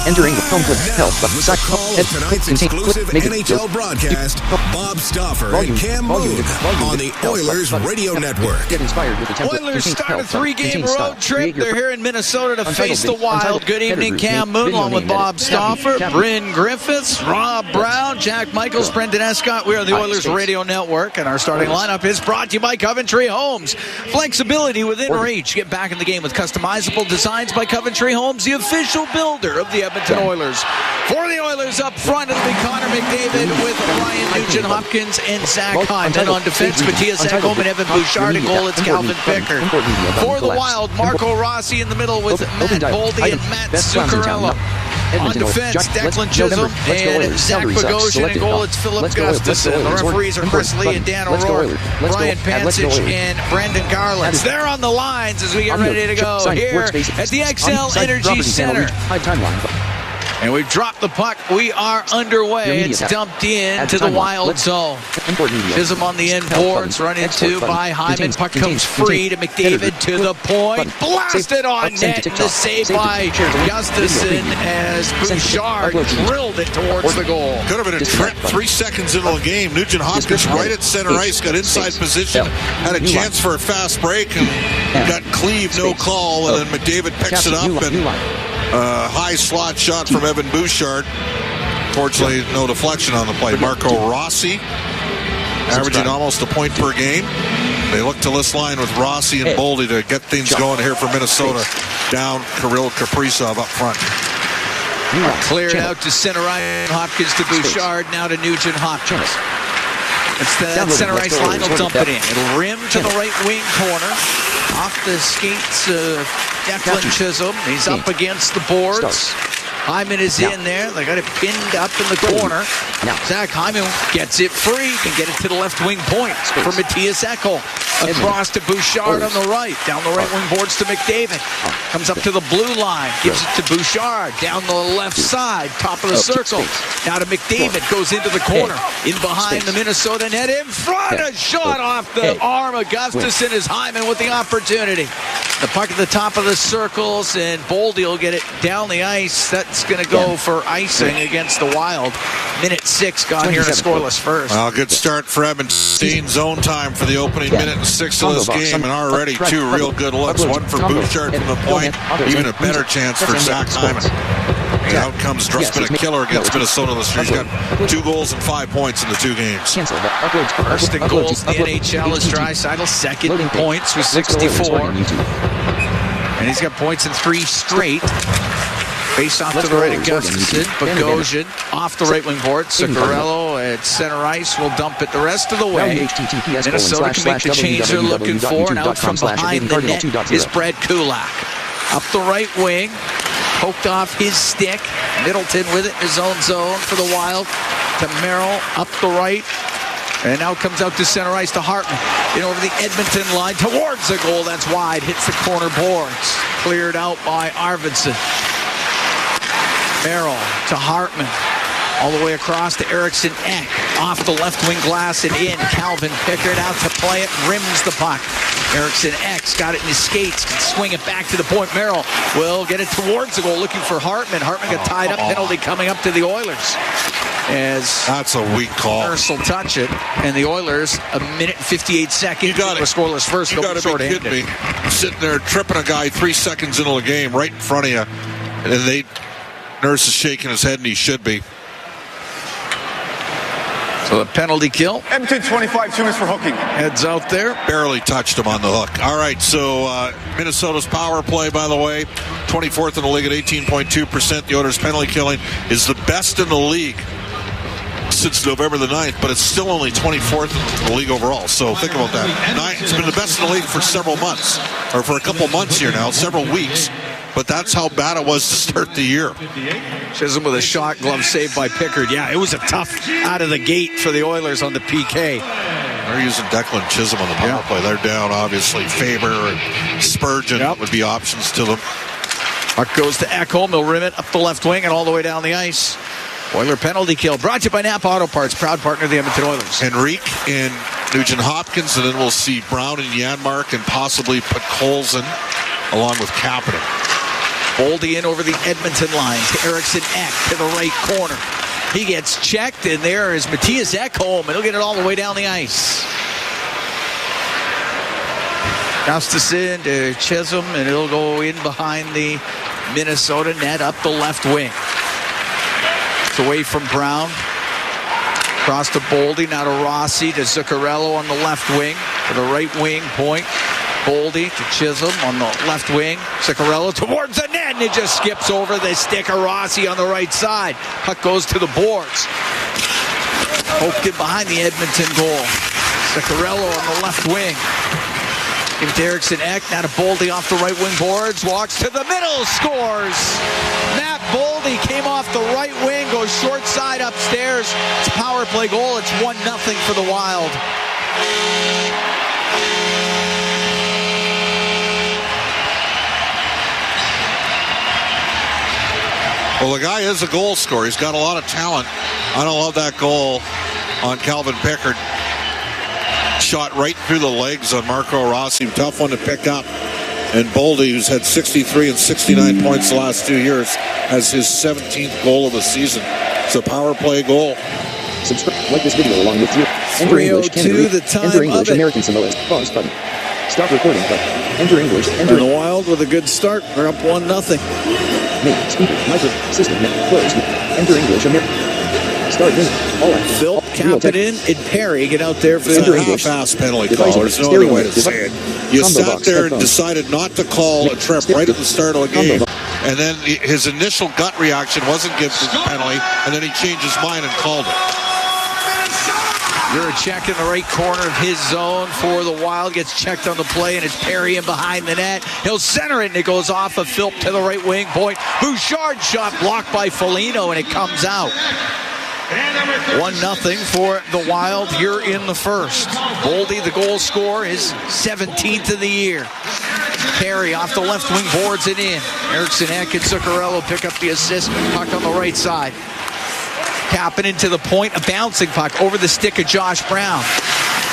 Entering the home help. Tonight's exclusive NHL broadcast, Bob Stauffer and Cam Moon on the Oilers Radio Network. Oilers start a 3-game road trip. They're here in Minnesota to face the Wild. Good evening, Cam Moon, along with Bob Stauffer, Bryn Griffiths, Rob Brown, Jack Michaels, Brendan Escott. We are the Oilers Radio Network, and our starting lineup is brought to you by Coventry Homes. Flexibility within reach. Get back in the game with customizable designs by Coventry Homes, the official builder of the Edmonton Oilers. For the Oilers up front, it'll be Connor McDavid with Ryan Nugent-Hopkins and Zach Hyman. On defense, Matthias Ekholm and Evan Bouchard. In goal, it's Calvin Pickard. For the Wild, Marco Rossi in the middle with Matt Boldy and Matt Zuccarello. On defense, Declan Chisholm and Zach Bogosian. In goal, it's Philip Gustafson. The referees are Chris Lee and Dan O'Rourke, Brian Pancich and Brandon Garland. They're on the lines as we get ready to go here at the XL Energy Center. And we've dropped the puck. We are underway. It's dumped in to the Wild zone. Chisholm on the end boards, run into by Hyman. Puck comes free to McDavid to the point. Blasted on net. The save by Gustafson as Bouchard drilled it towards the goal. Could have been a trip 3 seconds into the game. Nugent-Hopkins right at center ice, got inside position, had a chance for a fast break, and got cleaved, no call, and then McDavid picks it up, and high slot shot from Evan Bouchard. Fortunately, no deflection on the play. Marco Rossi averaging almost a point per game. They look to this line with Rossi and Boldy to get things going here for Minnesota. Down Kirill Kaprizov up front. Cleared out to center ice. Hopkins to Bouchard. Now to Nugent-Hopkins. It's that center ice line will dump it in. It'll rim to the right wing corner. Off the skates of Declan Chisholm. He's up against the boards. Hyman is in there. They got it pinned up in the corner. Zach Hyman gets it free. Can get it to the left wing point for Matthias Ekholm. Across to Bouchard on the right. Down the right wing boards to McDavid. Comes up to the blue line. Gives it to Bouchard. Down the left side. Top of the circle. Now to McDavid. Goes into the corner. In behind the Minnesota net. In front. A shot off the arm of Gustafson as Hyman with the opportunity. The puck at the top of the circles. And Boldy will get it down the ice. That's going to go for icing against the Wild. Minute 6 gone here in a scoreless first. Well, good start for Edmonton. Zone time for the opening minute and 6 of this game, and already 2 real good looks. One for Bouchard from the point, even a better chance for Zach Hyman. And out comes Drusman, a killer against Minnesota this year. He's got 2 goals and 5 points in the 2 games. First in goals in the NHL is Draisaitl. Second in points with 64. And he's got points in 3 straight. Face off to the right of Gustafson. Bogosian off the right wing board. Zuccarello at center ice will dump it the rest of the way. Minnesota can make the change they're looking for. And out from behind the net is Brad Kulak. Up the right wing. Poked off his stick. Middleton with it in his own zone for the Wild. To Merrill up the right. And now comes out to center ice to Hartman. In over the Edmonton line towards the goal. That's wide. Hits the corner boards. Cleared out by Arvidsson. Merrill to Hartman. All the way across to Eriksson Ek. Off the left wing glass and in. Calvin Pickard out to play it. Rims the puck. Eriksson Ek's got it in his skates. Can swing it back to the point. Merrill will get it towards the goal. Looking for Hartman. Hartman got tied up. Penalty coming up to the Oilers. As that's a weak call. Nurse will touch it. And the Oilers, a minute and 58 seconds. You got it. Scoreless first. You got to be kidding me. Sitting there tripping a guy 3 seconds into the game right in front of you. And Nurse is shaking his head, and he should be. So the penalty kill. Edmonton 25, 2 minutes for hooking. Heads out there. Barely touched him on the hook. All right, so Minnesota's power play, by the way, 24th in the league at 18.2%. The Oilers' penalty killing is the best in the league since November the 9th, but it's still only 24th in the league overall. So think about that. It's been the best in the league for several months, or for a couple months here now, several weeks. But that's how bad it was to start the year. Chisholm with a shot glove saved by Pickard. Yeah, it was a tough out of the gate for the Oilers on the PK. They're using Declan Chisholm on the power play. They're down, obviously. Faber and Spurgeon would be options to them. Puck goes to Ekholm. He'll rim it up the left wing and all the way down the ice. Oiler penalty kill. Brought to you by Napa Auto Parts, proud partner of the Edmonton Oilers. Henrique and Nugent-Hopkins, and then we'll see Brown and Janmark and possibly Podkolzin along with Kapanen. Boldy in over the Edmonton line to Eriksson Ek to the right corner. He gets checked, and there is Mattias Ekholm, and he'll get it all the way down the ice. Gustafsson to Chisholm, and it'll go in behind the Minnesota net up the left wing. It's away from Brown. Across to Boldy, now to Rossi, to Zuccarello on the left wing. To the right wing point. Boldy to Chisholm on the left wing. Zuccarello towards the net, and it just skips over the stick of Rossi on the right side. Puck goes to the boards. Poked in behind the Edmonton goal. Zuccarello on the left wing. Give it to Eriksson Ek, now to Boldy off the right wing boards. Walks to the middle, scores! Matt Boldy came off the right wing, goes short side upstairs. It's a power play goal. It's 1-0 for the Wild. Well, the guy is a goal scorer. He's got a lot of talent. I don't love that goal on Calvin Pickard. Shot right through the legs on Marco Rossi. Tough one to pick up. And Boldy, who's had 63 and 69 points the last 2 years, has his 17th goal of the season. It's a power play goal. Subscribe, like this video along with you. Enter English, Canada, the time enter English, of it. American Samoa. Pause button. Stop recording button. Enter English, enter. And the Wild with a good start. They're up 1-0. Name, speaker, micro, system, net, closed. Enter English, American. Start minute. All right. Phil, cap it in, and Perry get out there for It's the a half-ass penalty call. There's no other way to say it. You sat there and decided not to call a trip right at the start of the game, and then his initial gut reaction wasn't give the penalty, and then he changed his mind and called it. You're check in the right corner of his zone for the Wild. Gets checked on the play, and it's Perry in behind the net. He'll center it, and it goes off of Philp to the right wing point. Bouchard shot blocked by Foligno, and it comes out. 1-0 for the Wild here in the first. Boldy, the goal scorer, his 17th of the year. Perry off the left wing boards it in. Eriksson Ek and Zuccarello pick up the assist. Puck on the right side. Capping into the point, a bouncing puck over the stick of Josh Brown.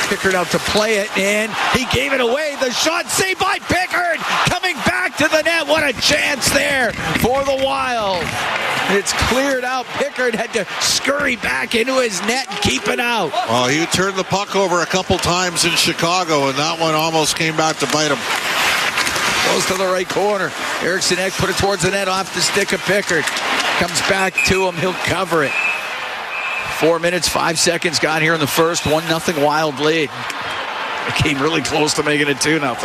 Pickard out to play it, and he gave it away. The shot saved by Pickard, coming back to the net. What a chance there for the Wild. It's cleared out. Pickard had to scurry back into his net and keep it out. Well, he turned the puck over a couple times in Chicago, and that one almost came back to bite him. Goes to the right corner. Eriksson Ek put it towards the net off the stick of Pickard. Comes back to him. He'll cover it. 4 minutes, 5 seconds gone here in the first. 1-0 Wild lead. It came really close to making it 2-0.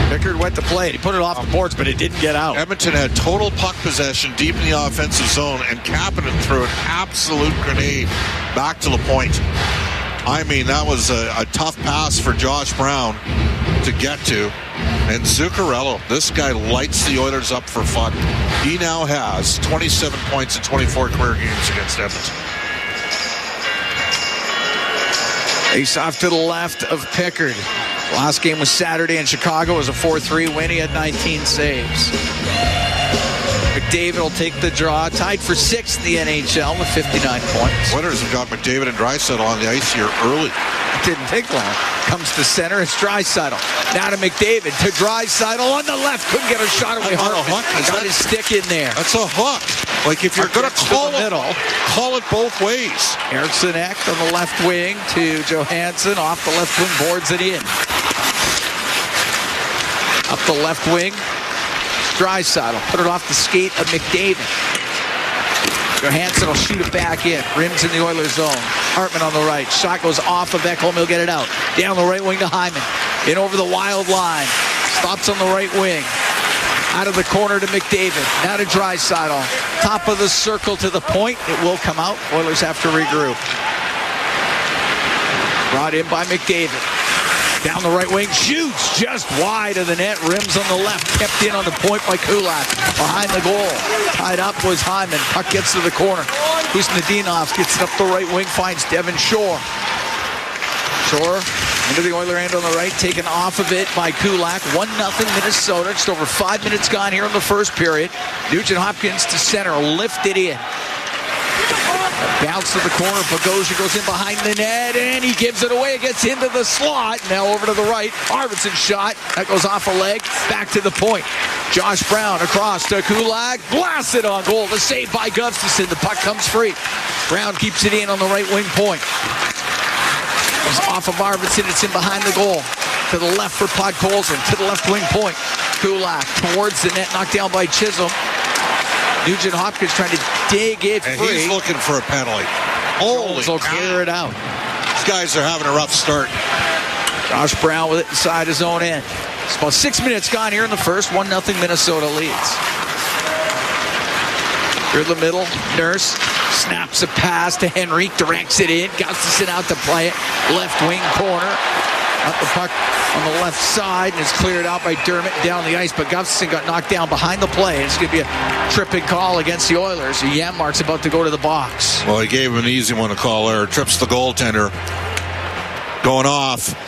Pickard went to play it. He put it off the boards, but it didn't get out. Edmonton had total puck possession deep in the offensive zone, and Kapanen threw an absolute grenade back to the point. I mean, that was a tough pass for Josh Brown to get to. And Zuccarello, this guy lights the Oilers up for fun. He now has 27 points in 24 career games against Edmonton. Face off to the left of Pickard. Last game was Saturday in Chicago. It was a 4-3 win. He had 19 saves. McDavid will take the draw. Tied for 6th in the NHL with 59 points. Oilers have got McDavid and Draisaitl on the ice here early. It didn't take long. Comes to center. It's Draisaitl. Now to McDavid. To Draisaitl on the left. Couldn't get a shot away. Got his stick in there. That's a hook. Like, if you're going to call it, call it both ways. Eriksson Ek on the left wing to Johansson. Off the left wing, boards it in. Up the left wing. Draisaitl. Put it off the skate of McDavid. Johansson will shoot it back in. Rims in the Oilers zone. Hartman on the right. Shot goes off of Ekholm. He'll get it out. Down the right wing to Hyman. In over the Wild line. Stops on the right wing. Out of the corner to McDavid. Now to Draisaitl. Top of the circle to the point. It will come out. Oilers have to regroup. Brought in by McDavid. Down the right wing. Shoots just wide of the net. Rims on the left. Kept in on the point by Kulak. Behind the goal. Tied up was Hyman. Puck gets to the corner. Kuznetsov gets it up the right wing. Finds Devin Shore. Shore into the Oiler end on the right. Taken off of it by Kulak. 1-0 Minnesota. Just over 5 minutes gone here in the first period. Nugent Hopkins to center. Lifted in. Bounce to the corner. Bogosian goes in behind the net, and he gives it away. It gets into the slot. Now over to the right. Arvidsson shot. That goes off a leg. Back to the point. Josh Brown across to Kulak. Blasted on goal. The save by Gustafsson. The puck comes free. Brown keeps it in on the right wing point. It's off of Arvidsson. It's in behind the goal. To the left for Podkolzin. To the left wing point. Kulak towards the net. Knocked down by Chisholm. Nugent Hopkins trying to dig it free. And he's looking for a penalty. Holy cow. Clear it out. These guys are having a rough start. Josh Brown with it inside his own end. It's about 6 minutes gone here in the first. 1-0 Minnesota leads. Through the middle, Nurse snaps a pass to Henrique, directs it in. Gustafsson out to play it. Left wing corner. Up the puck on the left side, and it's cleared out by Dermott down the ice, but Gustafsson got knocked down behind the play. It's going to be a tripping call against the Oilers. Janmark's about to go to the box. Well, he gave him an easy one to call there. Trips the goaltender. Going off.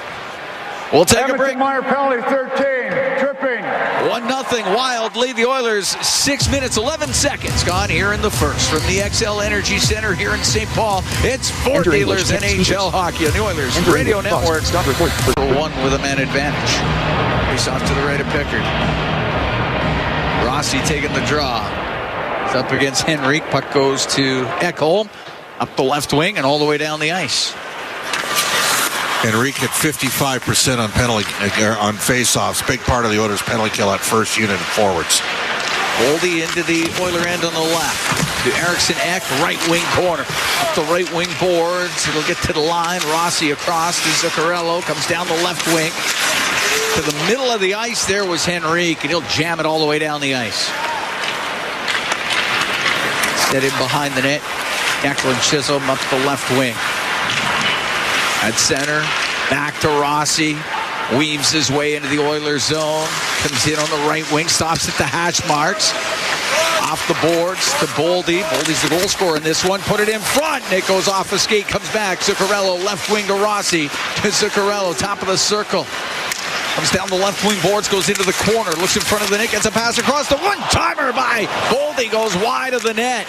We'll take a break. Meyer penalty 13. Tripping. 1-0 Wild lead the Oilers. 6 minutes, 11 seconds gone here in the first. From the XL Energy Center here in St. Paul, it's Fort Dealers NHL Hockey on the Oilers Radio Network. One with a man advantage. Face off to the right of Pickard. Rossi taking the draw. It's up against Henrique. Puck goes to Ekholm. Up the left wing and all the way down the ice. Henrique at 55% on face-offs. Big part of the Oilers' penalty kill at first unit of forwards. Goldie into the Oiler end on the left. To Eriksson Ek, right wing corner. Up the right wing boards. It'll get to the line. Rossi across to Zuccarello. Comes down the left wing. To the middle of the ice there was Henrique, and he'll jam it all the way down the ice. Set in behind the net. Declan Chisholm up the left wing. At center, back to Rossi, weaves his way into the Oilers zone, comes in on the right wing, stops at the hash marks, off the boards to Boldy. Boldy's the goal scorer in this one, put it in front, and it goes off a skate, comes back, Zuccarello, left wing to Rossi, to Zuccarello, top of the circle. Comes down the left wing boards, goes into the corner, looks in front of the net, gets a pass across, the one-timer by Boldy, goes wide of the net.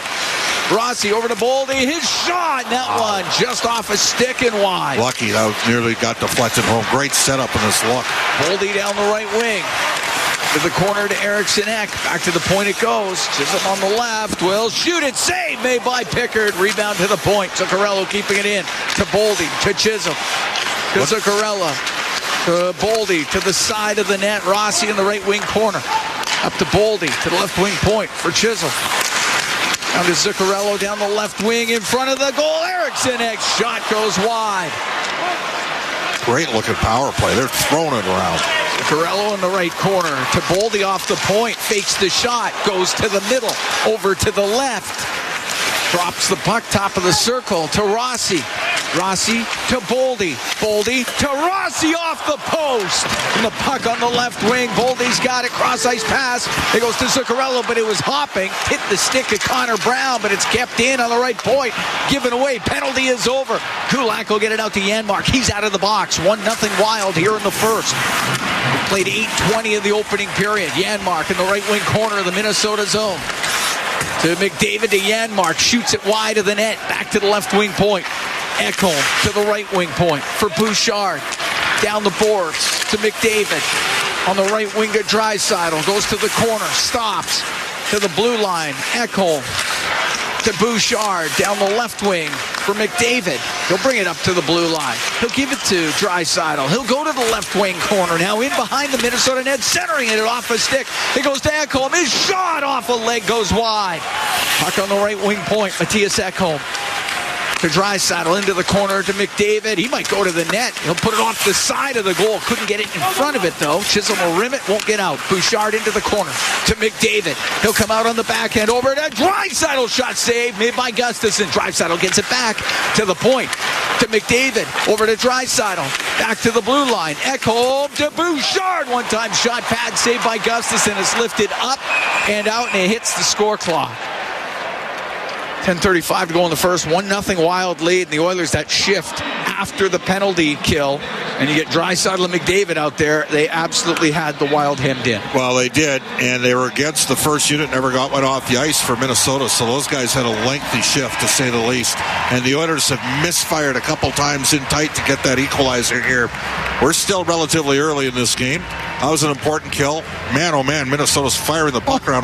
Rossi over to Boldy, his shot, that one just off a stick and wide. Lucky, that nearly got deflected home. Great setup in this look. Boldy down the right wing. To the corner to Eriksson Ek. Back to the point it goes. Chisholm on the left. Will shoot it. Save made by Pickard. Rebound to the point. Zuccarello keeping it in. To Boldy. To Chisholm. To Zuccarello. To Boldy. To the side of the net. Rossi in the right wing corner. Up to Boldy. To the left wing point for Chisholm. Down to Zuccarello down the left wing in front of the goal. Eriksson Ek shot goes wide. Great looking power play. They're throwing it around. Zuccarello in the right corner to Boldy off the point. Fakes the shot. Goes to the middle. Over to the left. Drops the puck top of the circle to Rossi. Rossi to Boldy. Boldy to Rossi off the post. And the puck on the left wing. Boldy's got it. Cross ice pass. It goes to Zuccarello, but it was hopping. Hit the stick of Connor Brown, but it's kept in on the right point. Given away. Penalty is over. Kulak will get it out to Janmark. He's out of the box. 1-0 Wild here in the first. We played 8:20 of the opening period. Janmark in the right wing corner of the Minnesota zone. To McDavid to Janmark. Shoots it wide of the net. Back to the left wing point. Ekholm to the right wing point for Bouchard. Down the boards to McDavid. On the right wing to Draisaitl. Goes to the corner. Stops. To the blue line. Ekholm to Bouchard. Down the left wing for McDavid. He'll bring it up to the blue line. He'll give it to Draisaitl. He'll go to the left wing corner. Now in behind the Minnesota net. Centering it off a stick. It goes to Ekholm. His shot off a leg goes wide. Puck on the right wing point. Matthias Ekholm. To Draisaitl into the corner to McDavid. He might go to the net. He'll put it off the side of the goal. Couldn't get it in front of it, though. Chisholm will rim it. Won't get out. Bouchard into the corner to McDavid. He'll come out on the backhand over to Draisaitl. Shot saved made by Gustafsson. Draisaitl gets it back to the point to McDavid. Over to Draisaitl. Back to the blue line. Ekholm to Bouchard. One-time shot pad saved by Gustafsson. It's lifted up and out, and it hits the score clock. 10:35 to go in the first. 1-0 Wild lead. And the Oilers that shift after the penalty kill And you get Draisaitl and McDavid out there. They absolutely had the Wild hemmed in. Well, they did, and they were against the first unit, never got one off the ice for Minnesota, so those guys had a lengthy shift, to say the least. And the Oilers have misfired a couple times in tight to get that equalizer here. We're still relatively early in this game. That was an important kill. Man, oh man, Minnesota's firing the puck around.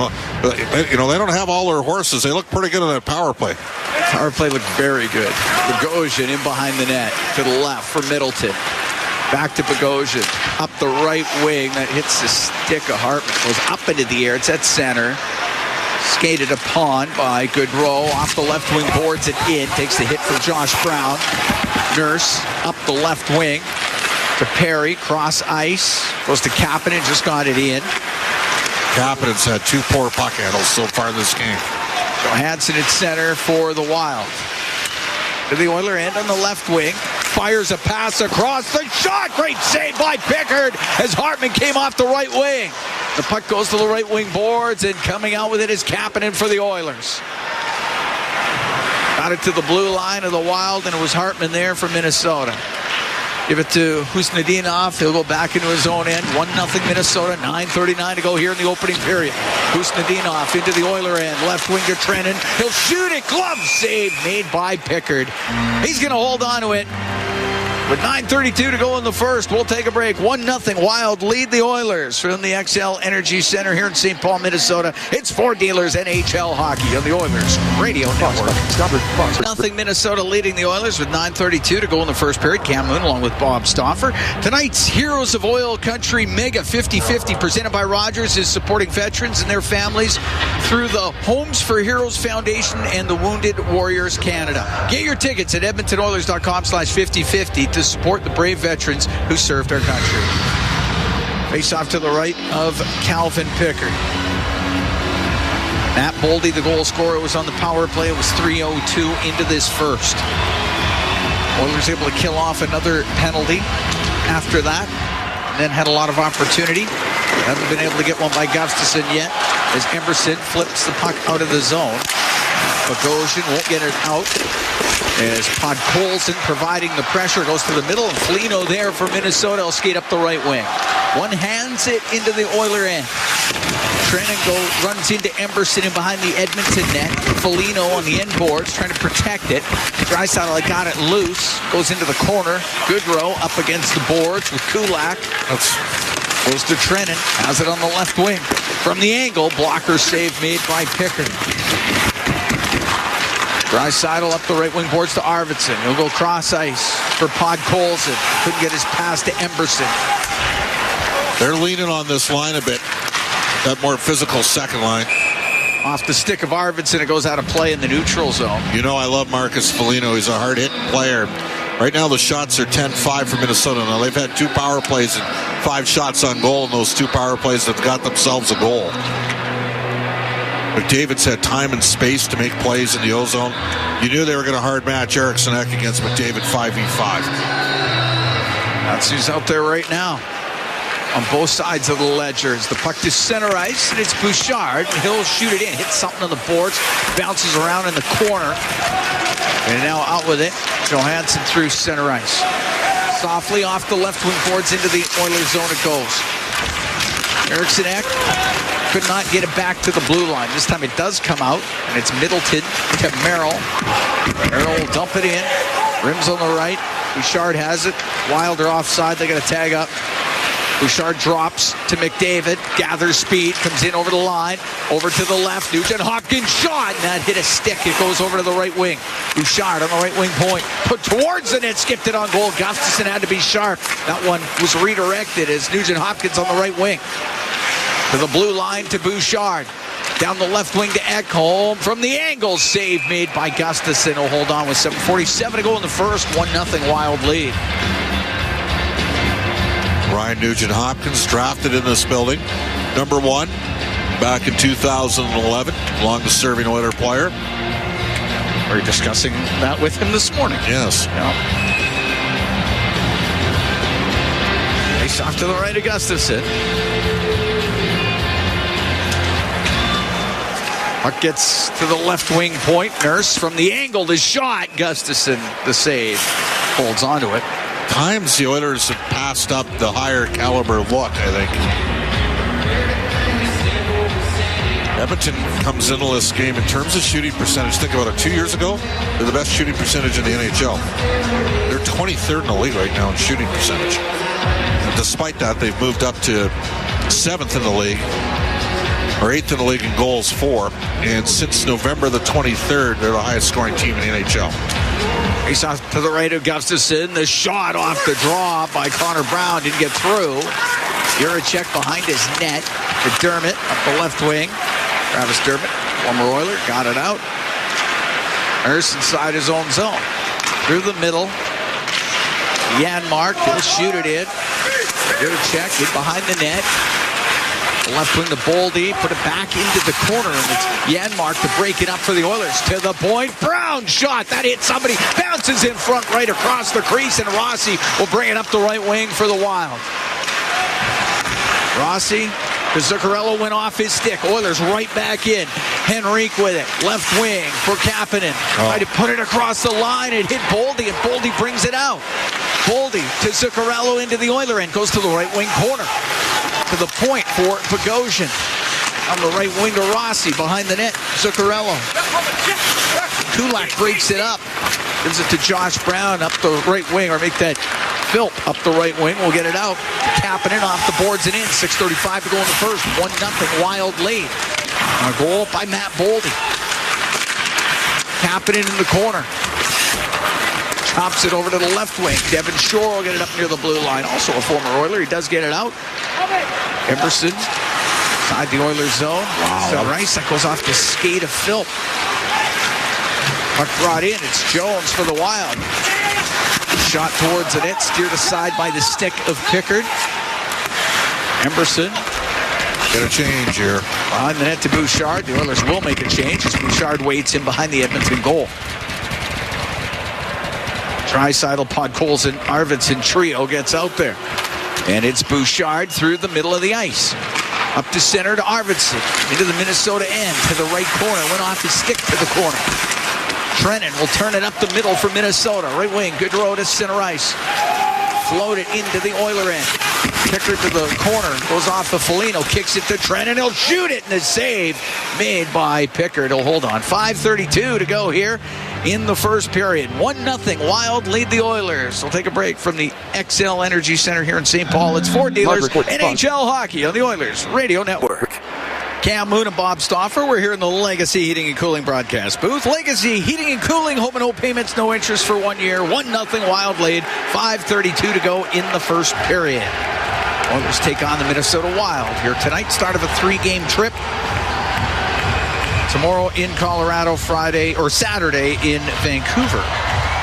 You know, they don't have all their horses. They look pretty good on that power play. Power play looked very good. Bogosian in behind the net to the left for Middleton. Back to Bogosian. Up the right wing. That hits the stick of Hartman. Goes up into the air. It's at center. Skated upon by Goodrow. Off the left wing boards it in. Takes the hit from Josh Brown. Nurse up the left wing to Perry. Cross ice. Goes to Kapanen. Just got it in. Kapanen's had 2 poor puck handles so far this game. Johansson at center for the Wild. To the Oiler end on the left wing. Fires a pass across the shot. Great save by Pickard as Hartman came off the right wing. The puck goes to the right wing boards, and coming out with it is Kapanen for the Oilers. Got it to the blue line of the Wild, and it was Hartman there for Minnesota. Give it to Husnudinov. He'll go back into his own end. 1-0 Minnesota. 9:39 to go here in the opening period. Husnudinov into the Oiler end. Left wing to Trennan. He'll shoot it. Glove save made by Pickard. He's going to hold on to it. With 9:32 to go in the first, we'll take a break. 1-0 Wild lead the Oilers from the XL Energy Center here in St. Paul, Minnesota. It's Four Dealers NHL Hockey on the Oilers Radio Network. Nothing Minnesota leading the Oilers with 9:32 to go in the first period. Cam Moon along with Bob Stauffer. Tonight's Heroes of Oil Country Mega 50-50 presented by Rogers is supporting veterans and their families through the Homes for Heroes Foundation and the Wounded Warriors Canada. Get your tickets at edmontonoilers.com/5050 to support the brave veterans who served our country. Face off to the right of Calvin Pickard. Matt Boldy, the goal scorer, was on the power play. It was 3:02 into this first. Oilers able to kill off another penalty after that, and then had a lot of opportunity. Haven't been able to get one by Gustafsson yet, as Emberson flips the puck out of the zone. Bogosian won't get it out, as Podkolzin providing the pressure, goes to the middle, and Foligno there for Minnesota. Will skate up the right wing. One hands it into the Oiler end. Trennan runs into Emberson in behind the Edmonton net. Foligno on the end boards trying to protect it. Draisaitl got it loose, goes into the corner. Goodrow up against the boards with Kulak. Goes to Trennan, has it on the left wing. From the angle, blocker save made by Pickard. Draisaitl up the right wing boards to Arvidsson. He'll go cross ice for Podkolzin. Couldn't get his pass to Emberson. They're leaning on this line a bit. That more physical second line. Off the stick of Arvidsson, it goes out of play in the neutral zone. You know I love Marcus Foligno. He's a hard-hitting player. Right now the shots are 10-5 for Minnesota. Now they've had 2 power plays and 5 shots on goal, and those 2 power plays have got themselves a goal. McDavid's had time and space to make plays in the O-zone. You knew they were going to hard match Eriksson Ek against McDavid 5v5. That's who's out there right now on both sides of the ledgers. The puck to center ice, and it's Bouchard. He'll shoot it in, hits something on the boards, bounces around in the corner, and now out with it. Johansson through center ice. Softly off the left wing boards into the Oilers zone it goes. Eriksson Ek could not get it back to the blue line. This time it does come out, and it's Middleton to Merrill. Merrill will dump it in. Rims on the right. Bouchard has it. Wilder offside. They got to tag up. Bouchard drops to McDavid. Gathers speed. Comes in over the line. Over to the left. Nugent Hopkins shot. And that hit a stick. It goes over to the right wing. Bouchard on the right wing point. Put towards the net. Skipped it on goal. Gustafsson had to be sharp. That one was redirected as Nugent Hopkins on the right wing. To the blue line to Bouchard. Down the left wing to Ekholm. From the angle, save made by Gustafsson. He'll hold on with 7:47 to go in the first. 1-0 Wild lead. Ryan Nugent-Hopkins drafted in this building. Number 1 back in 2011. Longest-serving Oiler player. We were discussing that with him this morning. Yes. Yeah. Face off to the right of Gustafsson. Puck gets to the left wing point. Nurse from the angle, the shot. Gustafsson, the save. Holds onto it. times the Oilers have passed up the higher caliber look, I think. Edmonton comes into this game in terms of shooting percentage. Think about it. 2 years ago, they're the best shooting percentage in the NHL. They're 23rd in the league right now in shooting percentage. And despite that, they've moved up to 7th in the league, or 8th in the league in goals for. And since November the 23rd, they're the highest scoring team in the NHL. Face off to the right of Gustafsson. The shot off the draw by Connor Brown didn't get through. Juracek behind his net. McDermott up the left wing. Travis Dermott, former Oiler, got it out. Nurse inside his own zone. Through the middle. Janmark, he'll shoot it in. Juracek in behind the net. The left wing to Boldy, put it back into the corner, and it's Janmark to break it up for the Oilers. To the point, Brown shot, that hit somebody, bounces in front right across the crease, and Rossi will bring it up the right wing for the Wild. Rossi, the Zuccarello went off his stick. Oilers right back in. Henrique with it. Left wing for Kapanen. Tried to put it across the line. It hit Boldy, and Boldy brings it out. Boldy to Zuccarello into the Oiler end. Goes to the right wing corner. To the point for Bogosian. On the right wing to Rossi. Behind the net, Zuccarello. Kulak breaks it up. Gives it to Josh Brown up the right wing, or make that Philp up the right wing. We'll get it out. Kapanen off the boards and in. 6:35 to go in the first. 1-0 Wild lead. A goal by Matt Boldy. Kapanen in the corner. Chops it over to the left wing. Devin Shore will get it up near the blue line. Also a former Oiler. He does get it out. Emerson inside the Oilers zone. Wow. Rice, that goes off the skate of Philp. Puck brought in. It's Jones for the Wild. Shot towards the net, steered aside by the stick of Pickard. Emerson. Get a change here. Behind the net to Bouchard. The Oilers will make a change as Bouchard waits in behind the Edmonton goal. Draisaitl, Podkolzin, Arvidsson trio gets out there. And it's Bouchard through the middle of the ice. Up to center to Arvidsson. Into the Minnesota end to the right corner. Went off his stick to the corner. Trennan will turn it up the middle for Minnesota. Right wing, Goodrow to center ice. Float it into the Oiler end. Pickard to the corner. Goes off of Foligno. Kicks it to Trennan. He'll shoot it. And the save made by Pickard. He'll hold on. 5:32 to go here in the first period. 1-0 Wild lead the Oilers. We'll take a break from the XL Energy Center here in St. Paul. It's Ford Dealers, NHL Hockey on the Oilers Radio Network. Cam Moon and Bob Stauffer. We're here in the Legacy Heating and Cooling broadcast booth. Legacy Heating and Cooling, home and no payments, no interest for 1 year. 1-0 Wild lead. 5:32 to go in the first period. Oilers take on the Minnesota Wild here tonight. Start of a 3-game trip. Tomorrow in Colorado, Friday or Saturday in Vancouver.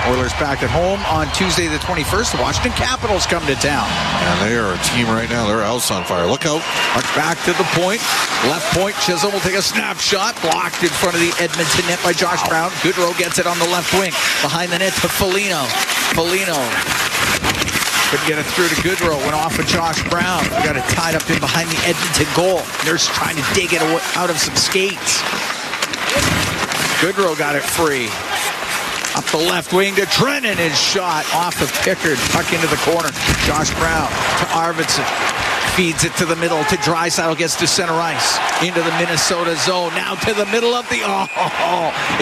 Oilers back at home on Tuesday the 21st. The Washington Capitals come to town. And they are a team right now. Their house on fire. Look out. Back to the point. Left point. Chisholm will take a snapshot. Blocked in front of the Edmonton net by Josh Brown. Goodrow gets it on the left wing. Behind the net to Foligno. Foligno couldn't get it through to Goodrow. Went off of Josh Brown. We got it tied up in behind the Edmonton goal. Nurse trying to dig it out of some skates. Goodrow got it free. Up the left wing to Trennan. His shot off of Pickard. Puck into the corner. Josh Brown to Arvidsson. Feeds it to the middle to Draisaitl. Gets to center ice. Into the Minnesota zone. Now to the middle of the...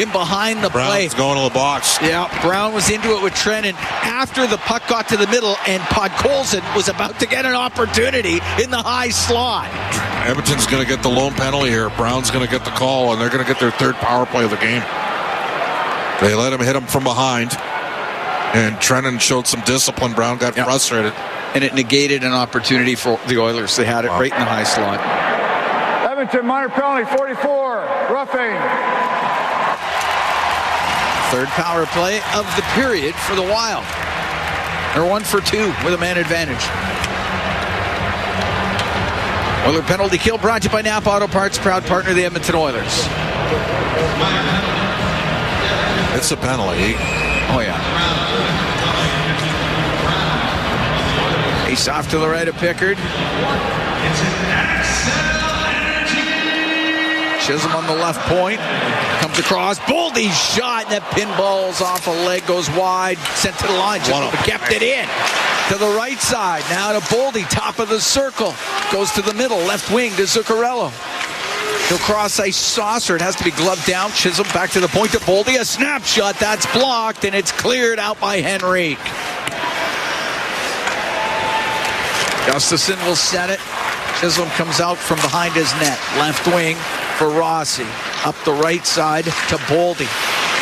in behind the play. Brown's going to the box. Yeah, Brown was into it with Trennan after the puck got to the middle, and Podkolzin was about to get an opportunity in the high slot. Edmonton's going to get the lone penalty here. Brown's going to get the call, and they're going to get their third power play of the game. They let him hit him from behind, and Trennan showed some discipline. Brown got frustrated. And it negated an opportunity for the Oilers. They had it right in the high slot. Edmonton minor penalty, 44, roughing. Third power play of the period for the Wild. They're 1 for 2 with a man advantage. Oiler penalty kill brought to you by Napa Auto Parts, proud partner of the Edmonton Oilers. It's a penalty. Oh, yeah. Ace off to the right of Pickard. Chisholm on the left point. Comes across. Boldy's shot. And that pinballs off a leg. Goes wide. Sent to the line. Chisholm kept it in. To the right side. Now to Boldy. Top of the circle. Goes to the middle. Left wing to Zuccarello. He'll cross ice saucer. It has to be gloved down. Chisholm back to the point to Boldy. A snapshot. That's blocked. And it's cleared out by Henrique. Gustafson will set it. Chisholm comes out from behind his net. Left wing for Rossi. Up the right side to Boldy.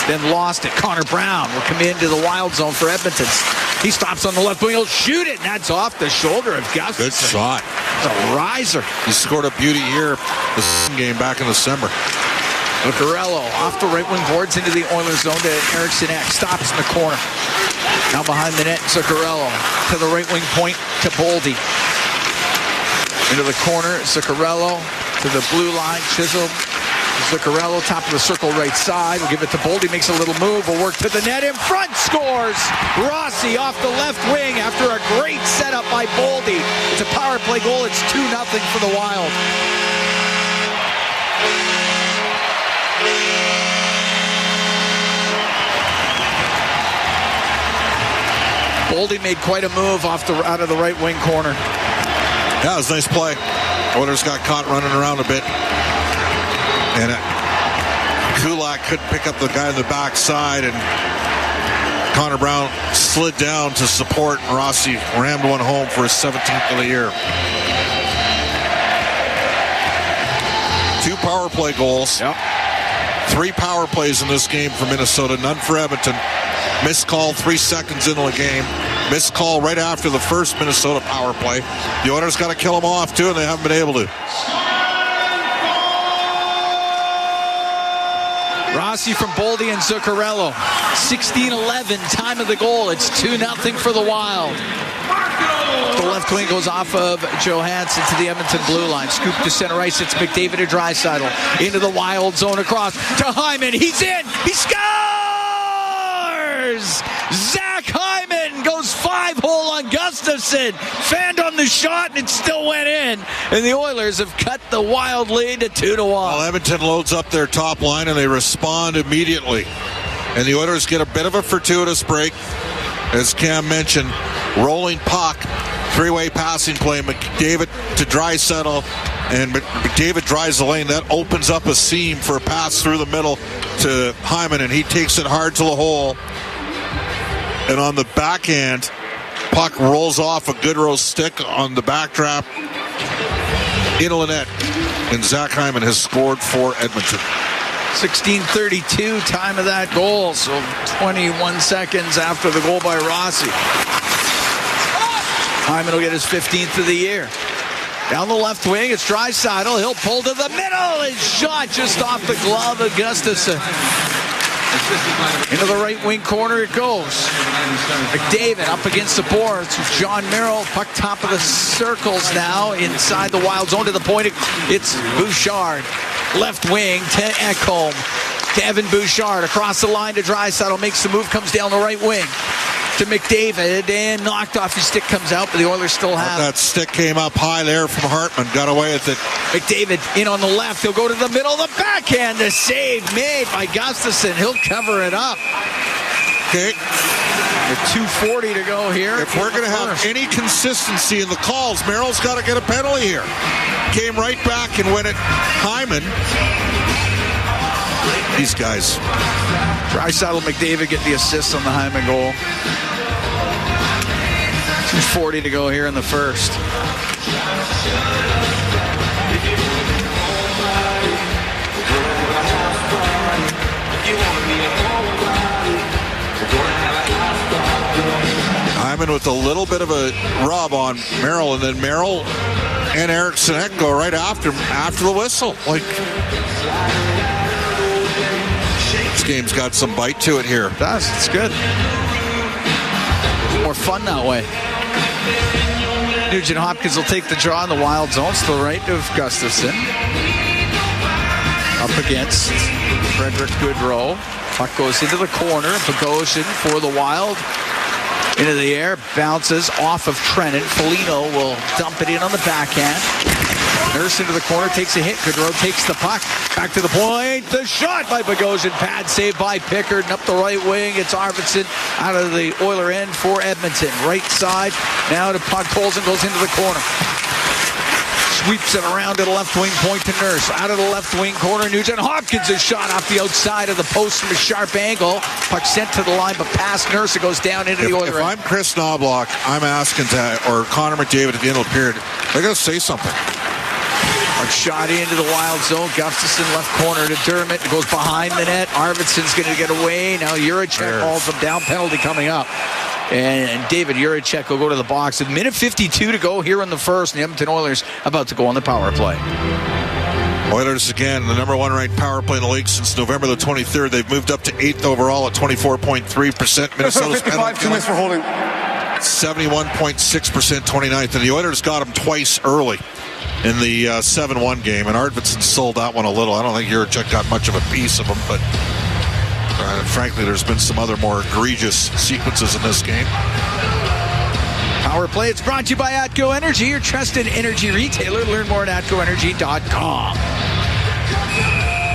Then lost it. Connor Brown will come into the Wild zone for Edmonton. He stops on the left wing. He'll shoot it. And that's off the shoulder of Gustafson. Good shot. It's a riser. He scored a beauty here this game back in December. Zuccarello off the right wing boards into the Oilers zone to Eriksson Ek. Stops in the corner. Now behind the net, Zuccarello to the right wing point to Boldy. Into the corner, Zuccarello to the blue line. Chisholm, Zuccarello, top of the circle right side. We'll give it to Boldy, makes a little move. Will work to the net in front, scores! Rossi off the left wing after a great setup by Boldy. It's a power play goal. It's 2-0 for the Wild. Boldy made quite a move out of the right wing corner. Yeah, it was a nice play. Oilers got caught running around a bit. And Kulak couldn't pick up the guy on the backside, and Connor Brown slid down to support. Rossi rammed one home for his 17th of the year. 2 power play goals. Yep. 3 power plays in this game for Minnesota, none for Edmonton. Missed call 3 seconds into the game. Missed call right after the first Minnesota power play. The Oilers got to kill them off too, and they haven't been able to. Rossi from Boldy and Zuccarello. 16-11, time of the goal. It's 2-0 for the Wild. The left wing goes off of Johansson to the Edmonton blue line. Scoop to center ice. It's McDavid to Draisaitl. Into the Wild zone across to Hyman. He's in. He scores! Zach Hyman goes 5-hole on Gustafson. Fanned on the shot, and it still went in. And the Oilers have cut the Wild lead to 2-1. Well, Edmonton loads up their top line, and they respond immediately. And the Oilers get a bit of a fortuitous break. As Cam mentioned, rolling puck, 3-way passing play. McDavid to Draisaitl, and McDavid drives the lane. That opens up a seam for a pass through the middle to Hyman, and he takes it hard to the hole. And on the backhand, puck rolls off a Goodrow stick on the backdraft into the net. And Zach Hyman has scored for Edmonton. 16:32, time of that goal. So 21 seconds after the goal by Rossi. Hyman will get his 15th of the year. Down the left wing, it's Draisaitl. He'll pull to the middle. His shot just off the glove of Gustafson. Into the right wing corner it goes. McDavid up against the boards. John Merrill, puck top of the circles now inside the Wild zone to the point. It's Bouchard. Left wing to Ekholm. To Evan Bouchard across the line to Draisaitl. Makes the move, comes down the right wing to McDavid, and knocked off. His stick comes out, but the Oilers still have that stick came up high there from Hartman. Got away with it. McDavid in on the left. He'll go to the middle. The backhand, the save made by Gustafson. He'll cover it up. Okay. With 2:40 to go here. If we're going to have any consistency in the calls, Merrill's got to get a penalty here. Came right back and went at Hyman. These guys. Draisaitl, McDavid get the assist on the Hyman goal. 2:40 to go here in the first. Hyman with a little bit of a rub on Merrill, and then Merrill and Eriksson Ek go right after him after the whistle. Like, this game's got some bite to it here. It does. It's good. More fun that way. Nugent Hopkins will take the draw in the Wild zone to the right of Gustafson. Up against Frederick Goodrow. Puck goes into the corner. Bogosian for the Wild. Into the air. Bounces off of Trennan. Foligno will dump it in on the backhand. Nurse into the corner, takes a hit. Goodrow takes the puck. Back to the point. The shot by Bogosian. Pad save by Pickard. And up the right wing, it's Arvidsson out of the Oiler end for Edmonton. Right side. Now to puck. Tolson goes into the corner. Sweeps it around to the left wing, point to Nurse. Out of the left wing corner, Nugent Hopkins is shot off the outside of the post from a sharp angle. Puck sent to the line, but past Nurse, it goes down into the Oiler end. If I'm Chris Knobloch, I'm asking or Connor McDavid at the end of the period, they're going to say something. A shot into the Wild zone. Gustafsson left corner to Dermott. It goes behind the net. Arvidsson's going to get away. Now Juracek hauls him down. Penalty coming up. And David Juracek will go to the box. A minute 52 to go here in the first. And the Edmonton Oilers about to go on the power play. Oilers, again, the number one ranked power play in the league since November the 23rd. They've moved up to 8th overall at 24.3%. Minnesota's 55, 2 minutes for holding. 71.6%, 29th. And the Oilers got them twice early in the 7-1 game. And Arvidsson sold that one a little. I don't think Juracek got much of a piece of them, but frankly, there's been some other more egregious sequences in this game. Power play. It's brought to you by Atco Energy, your trusted energy retailer. Learn more at atcoenergy.com.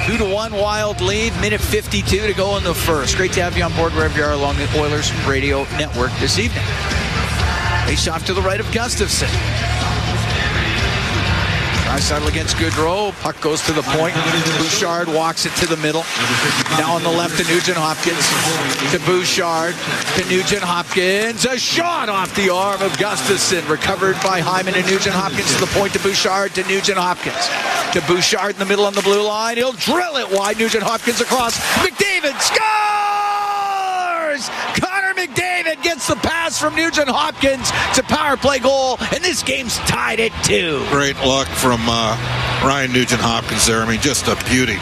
2-1 Wild lead. Minute 52 to go in the first. Great to have you on board wherever you are along the Oilers radio network this evening. Face off to the right of Gustafsson. Draisaitl against Goodrow. Puck goes to the point. Bouchard walks it to the middle. Now on the left to Nugent Hopkins. To Bouchard. To Nugent Hopkins. A shot off the arm of Gustafsson. Recovered by Hyman and Nugent Hopkins to the point to Bouchard. To Nugent Hopkins. To Bouchard in the middle on the blue line. He'll drill it wide. Nugent Hopkins across. McDavid scores! Connor McDavid gets the pass from Nugent Hopkins. It's a power play goal, and this game's tied at 2. Great luck from Ryan Nugent Hopkins there. I mean, just a beauty.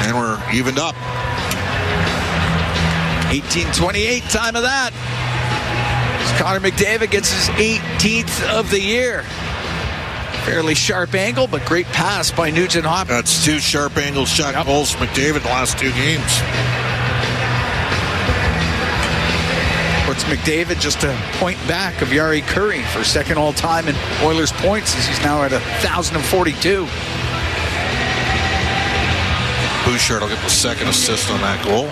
And we're evened up. 18:28, time of that. As Connor McDavid gets his 18th of the year. Fairly sharp angle, but great pass by Nugent Hopkins. That's 2 sharp angle shot goals from McDavid the last 2 games. Puts McDavid just a point back of Jari Kurri for second all-time in Oilers points, as he's now at 1,042. Bouchard will get the second assist on that goal.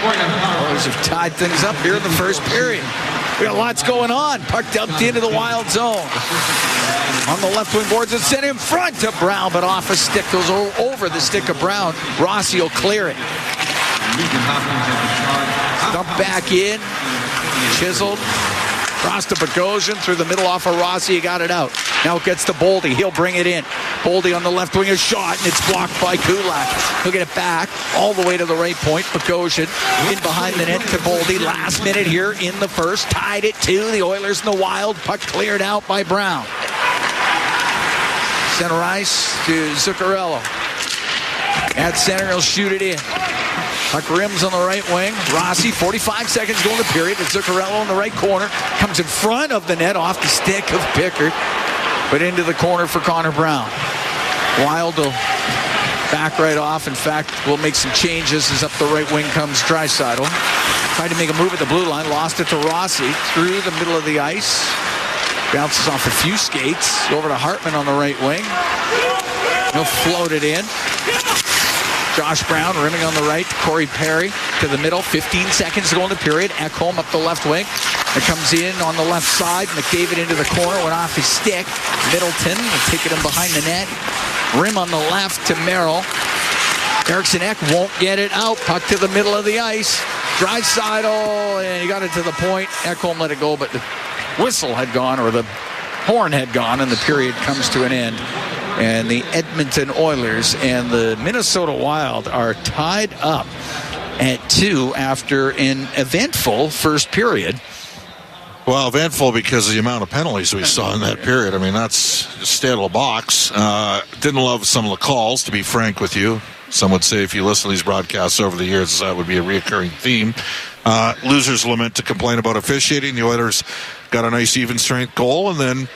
Oilers have tied things up here in the first period. We got lots going on. Puck dumped into the Wild zone. On the left wing boards, it's sent in front to Brown, but off a stick. Goes over the stick of Brown. Rossi will clear it. Dump back in. Chiseled. Cross to Bogosian through the middle off of Rossi. He got it out. Now it gets to Boldy. He'll bring it in. Boldy on the left wing, a shot, and it's blocked by Kulak. He'll get it back all the way to the right point. Bogosian in behind the net to Boldy. Last minute here in the first. Tied at 2. The Oilers in the Wild. Puck cleared out by Brown. Center ice to Zuccarello. At center, he'll shoot it in. Puck rims on the right wing. Rossi, 45 seconds going to period. It's Zuccarello in the right corner. Comes in front of the net off the stick of Pickard. But into the corner for Connor Brown. Wild will back right off. In fact, we'll make some changes as up the right wing comes Draisaitl. Tried to make a move at the blue line. Lost it to Rossi. Through the middle of the ice. Bounces off a few skates. Over to Hartman on the right wing. He'll float it in. Josh Brown rimming on the right. Corey Perry to the middle. 15 seconds to go in the period. Ekholm up the left wing. It comes in on the left side. McDavid into the corner. Went off his stick. Middleton will take it in behind the net. Rim on the left to Merrill. Eriksson Ek won't get it out. Puck to the middle of the ice. Draisaitl, and he got it to the point. Ekholm let it go, but the whistle had gone, or the horn had gone, and the period comes to an end. And the Edmonton Oilers and the Minnesota Wild are tied up at 2 after an eventful first period. Well, eventful because of the amount of penalties we saw in that period. I mean, that's stay out of the box. Didn't love some of the calls, to be frank with you. Some would say if you listen to these broadcasts over the years, that would be a reoccurring theme. Losers lament to complain about officiating. The Oilers got a nice even strength goal and then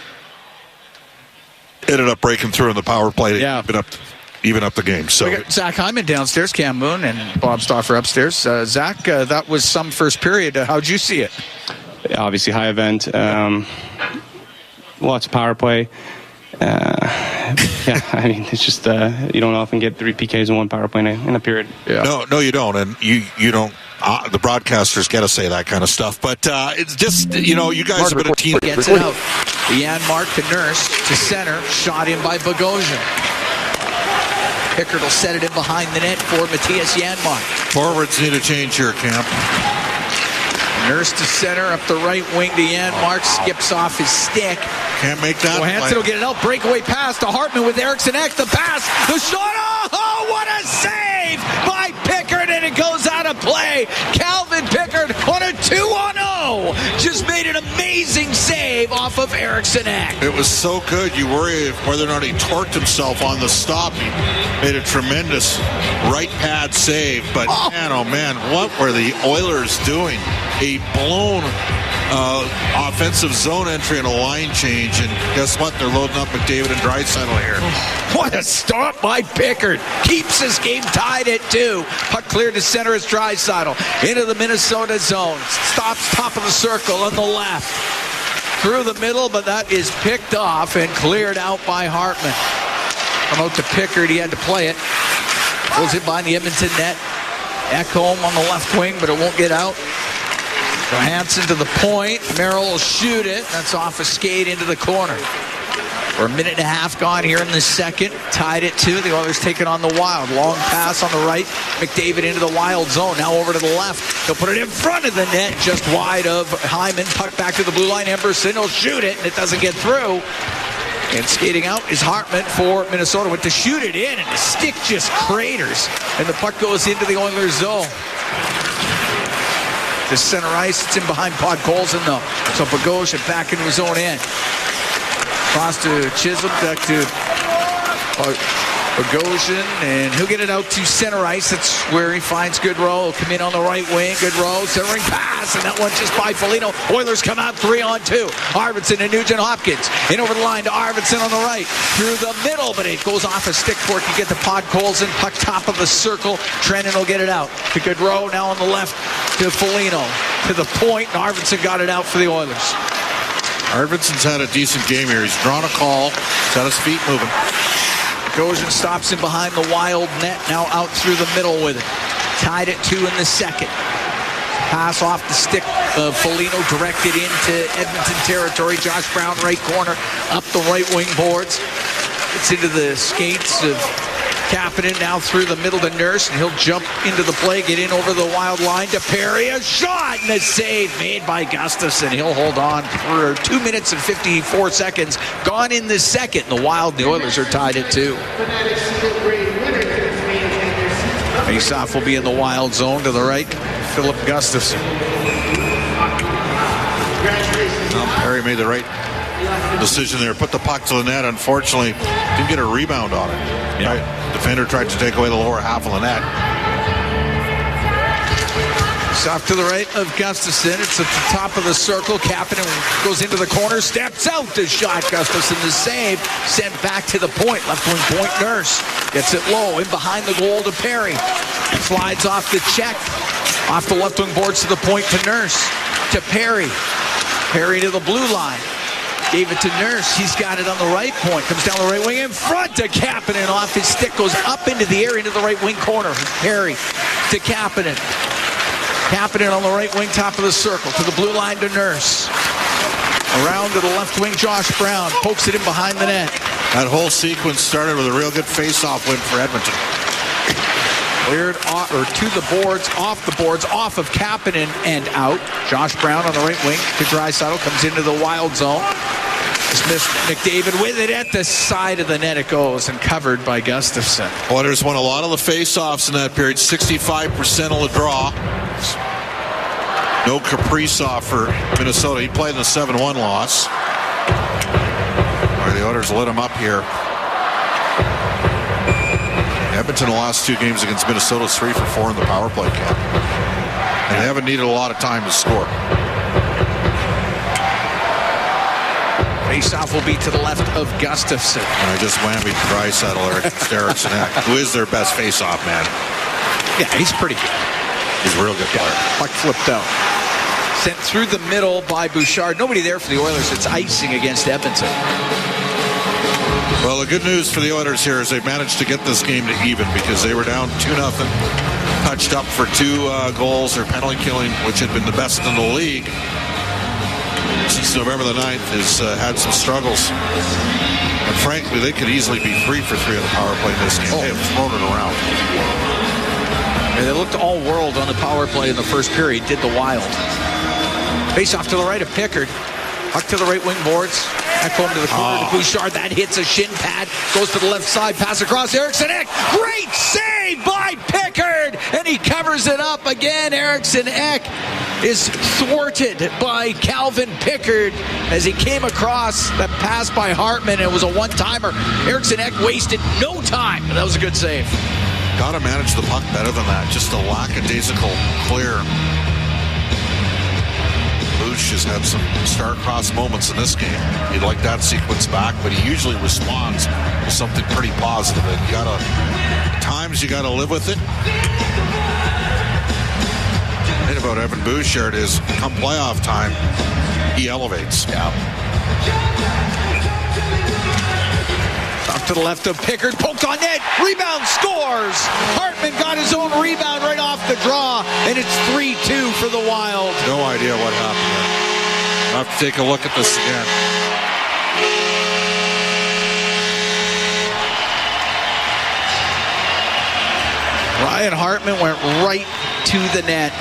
ended up breaking through in the power play to even up the game. So we got Zach Hyman downstairs, Cam Moon, and Bob Stauffer upstairs. Zach, that was some first period. How'd you see it? obviously high event. Lots of power play. Yeah, I mean, it's just you don't often get 3 PKs in one power play in a period. Yeah. No, you don't, and you don't. The broadcasters got to say that kind of stuff, but it's just, you guys have been a team. Gets it out. Janmark to Nurse to center, shot in by Bogosian. Pickard will set it in behind the net for Matthias Janmark. Forwards need a change here, Camp. Nurse to center, up the right wing to Janmark, skips off his stick. Can't make that. Johansson will get it out, breakaway pass to Hartman with Eriksson Ek, the pass, the shot, oh, what a save by Pickard, and it goes out of play. Calvin Pickard on a 2-on-0, just made an amazing save off of Eriksson Ek. It was so good, you worry whether or not he torqued himself on the stop. He made a tremendous right pad save, but man, oh man, what were the Oilers doing? A blown offensive zone entry and a line change, and guess what? They're loading up McDavid and Draisaitl here. What a stop by Pickard. Keeps this game tied at 2. Puck cleared to center as Draisaitl into the Minnesota zone. Stops top of the circle on the left. Through the middle, but that is picked off and cleared out by Hartman. Come out to Pickard. He had to play it. Goes it behind the Edmonton net. Ekholm on the left wing, but it won't get out. Johansson to the point. Merrill will shoot it. That's off a skate into the corner. We're a minute and a half gone here in the second. Tied at 2. The Oilers taking on the Wild. Long pass on the right. McDavid into the Wild zone. Now over to the left. He'll put it in front of the net, just wide of Hyman. Puck back to the blue line. Emberson will shoot it, and it doesn't get through. And skating out is Hartman for Minnesota. Went to shoot it in, and the stick just craters. And the puck goes into the Oilers zone. To center ice, it's in behind Podkolzin though. So Bogosian back into his own end. Cross to Chisholm, back to Bogosian, and he'll get it out to center ice. That's where he finds Goodrow. He'll come in on the right wing. Goodrow, centering pass, and that one just by Foligno. Oilers come out 3-on-2. Arvidsson and Nugent-Hopkins. In over the line to Arvidsson on the right. Through the middle, but it goes off a stick fork. You get the Podkolzin. Puck top of the circle. Trennan will get it out to Goodrow. Now on the left to Foligno. To the point, and Arvidsson got it out for the Oilers. Arvidsson's had a decent game here. He's drawn a call. He's got his feet moving. Goshen stops him behind the Wild net. Now out through the middle with it. Tied at 2 in the second. Pass off the stick of Foligno directed into Edmonton territory. Josh Brown right corner. Up the right wing boards. It's into the skates of Kapanen, now through the middle to Nurse, and he'll jump into the play, get in over the Wild line to Perry. A shot and a save made by Gustafsson. He'll hold on for 2 minutes and 54 seconds. Gone in the second. The Wild and the Oilers are tied at 2. Faceoff will be in the Wild zone to the right. Philip Gustafsson. Perry made the right decision there. Put the puck to the net. Unfortunately, didn't get a rebound on it. Yeah. Defender tried to take away the lower half of the net. It's off to the right of Gustafsson. It's at the top of the circle. Kapanen goes into the corner, steps out to shot. Gustafsson the save. Sent back to the point. Left wing point. Nurse gets it low in behind the goal to Perry. Slides off the check. Off the left wing boards to the point to Nurse. To Perry. Perry to the blue line. Gave it to Nurse. He's got it on the right point. Comes down the right wing in front to Kapanen. Off his stick. Goes up into the air into the right wing corner. Perry to Kapanen. Kapanen on the right wing, top of the circle. To the blue line to Nurse. Around to the left wing, Josh Brown. Pokes it in behind the net. That whole sequence started with a real good face-off win for Edmonton. Cleared off, or to the boards, off of Kapanen and out. Josh Brown on the right wing to Draisaitl. Comes into the Wild zone. Smith McDavid with it at the side of the net. It goes and covered by Gustafsson. Oilers won a lot of the face-offs in that period. 65% of the draw. No Kaprizov for Minnesota. He played in the 7-1 loss. The Oilers lit him up here. Edmonton the last 2 games against Minnesota is 3 for 4 in the power play camp. And they haven't needed a lot of time to score. Faceoff will be to the left of Gustafsson. And I just whammied Draisaitl, Eriksson Ek, who is their best faceoff man. Yeah, he's pretty good. He's a real good player. Puck flipped out. Sent through the middle by Bouchard. Nobody there for the Oilers. It's icing against Edmonton. Well, the good news for the Oilers here is they've managed to get this game to even because they were down 2-0, touched up for 2 goals. Their penalty killing, which had been the best in the league since November the 9th, has had some struggles. And frankly, they could easily be 3 for 3 on the power play in this game. They have thrown it around. And they looked all world on the power play in the first period, did the Wild. Face off to the right of Pickard. Puck to the right wing boards. Back home to the corner to Bouchard. That hits a shin pad. Goes to the left side. Pass across Eriksson Ek. Great save by Pickard. And he covers it up again. Eriksson Ek is thwarted by Calvin Pickard as he came across that pass by Hartman. It was a one-timer. Eriksson Ek wasted no time. That was a good save. Got to manage the puck better than that. Just a lackadaisical clear. Bouch has had some star-crossed moments in this game. He'd like that sequence back, but he usually responds with something pretty positive. And at times you gotta live with it. The thing about Evan Bouchard is, come playoff time, he elevates. Yeah. Off to the left of Pickard, poked on net, rebound, scores! Hartman got his own rebound right off the draw, and it's 3-2 for the Wild. No idea what happened there. I'll have to take a look at this again. Ryan Hartman went right to the net.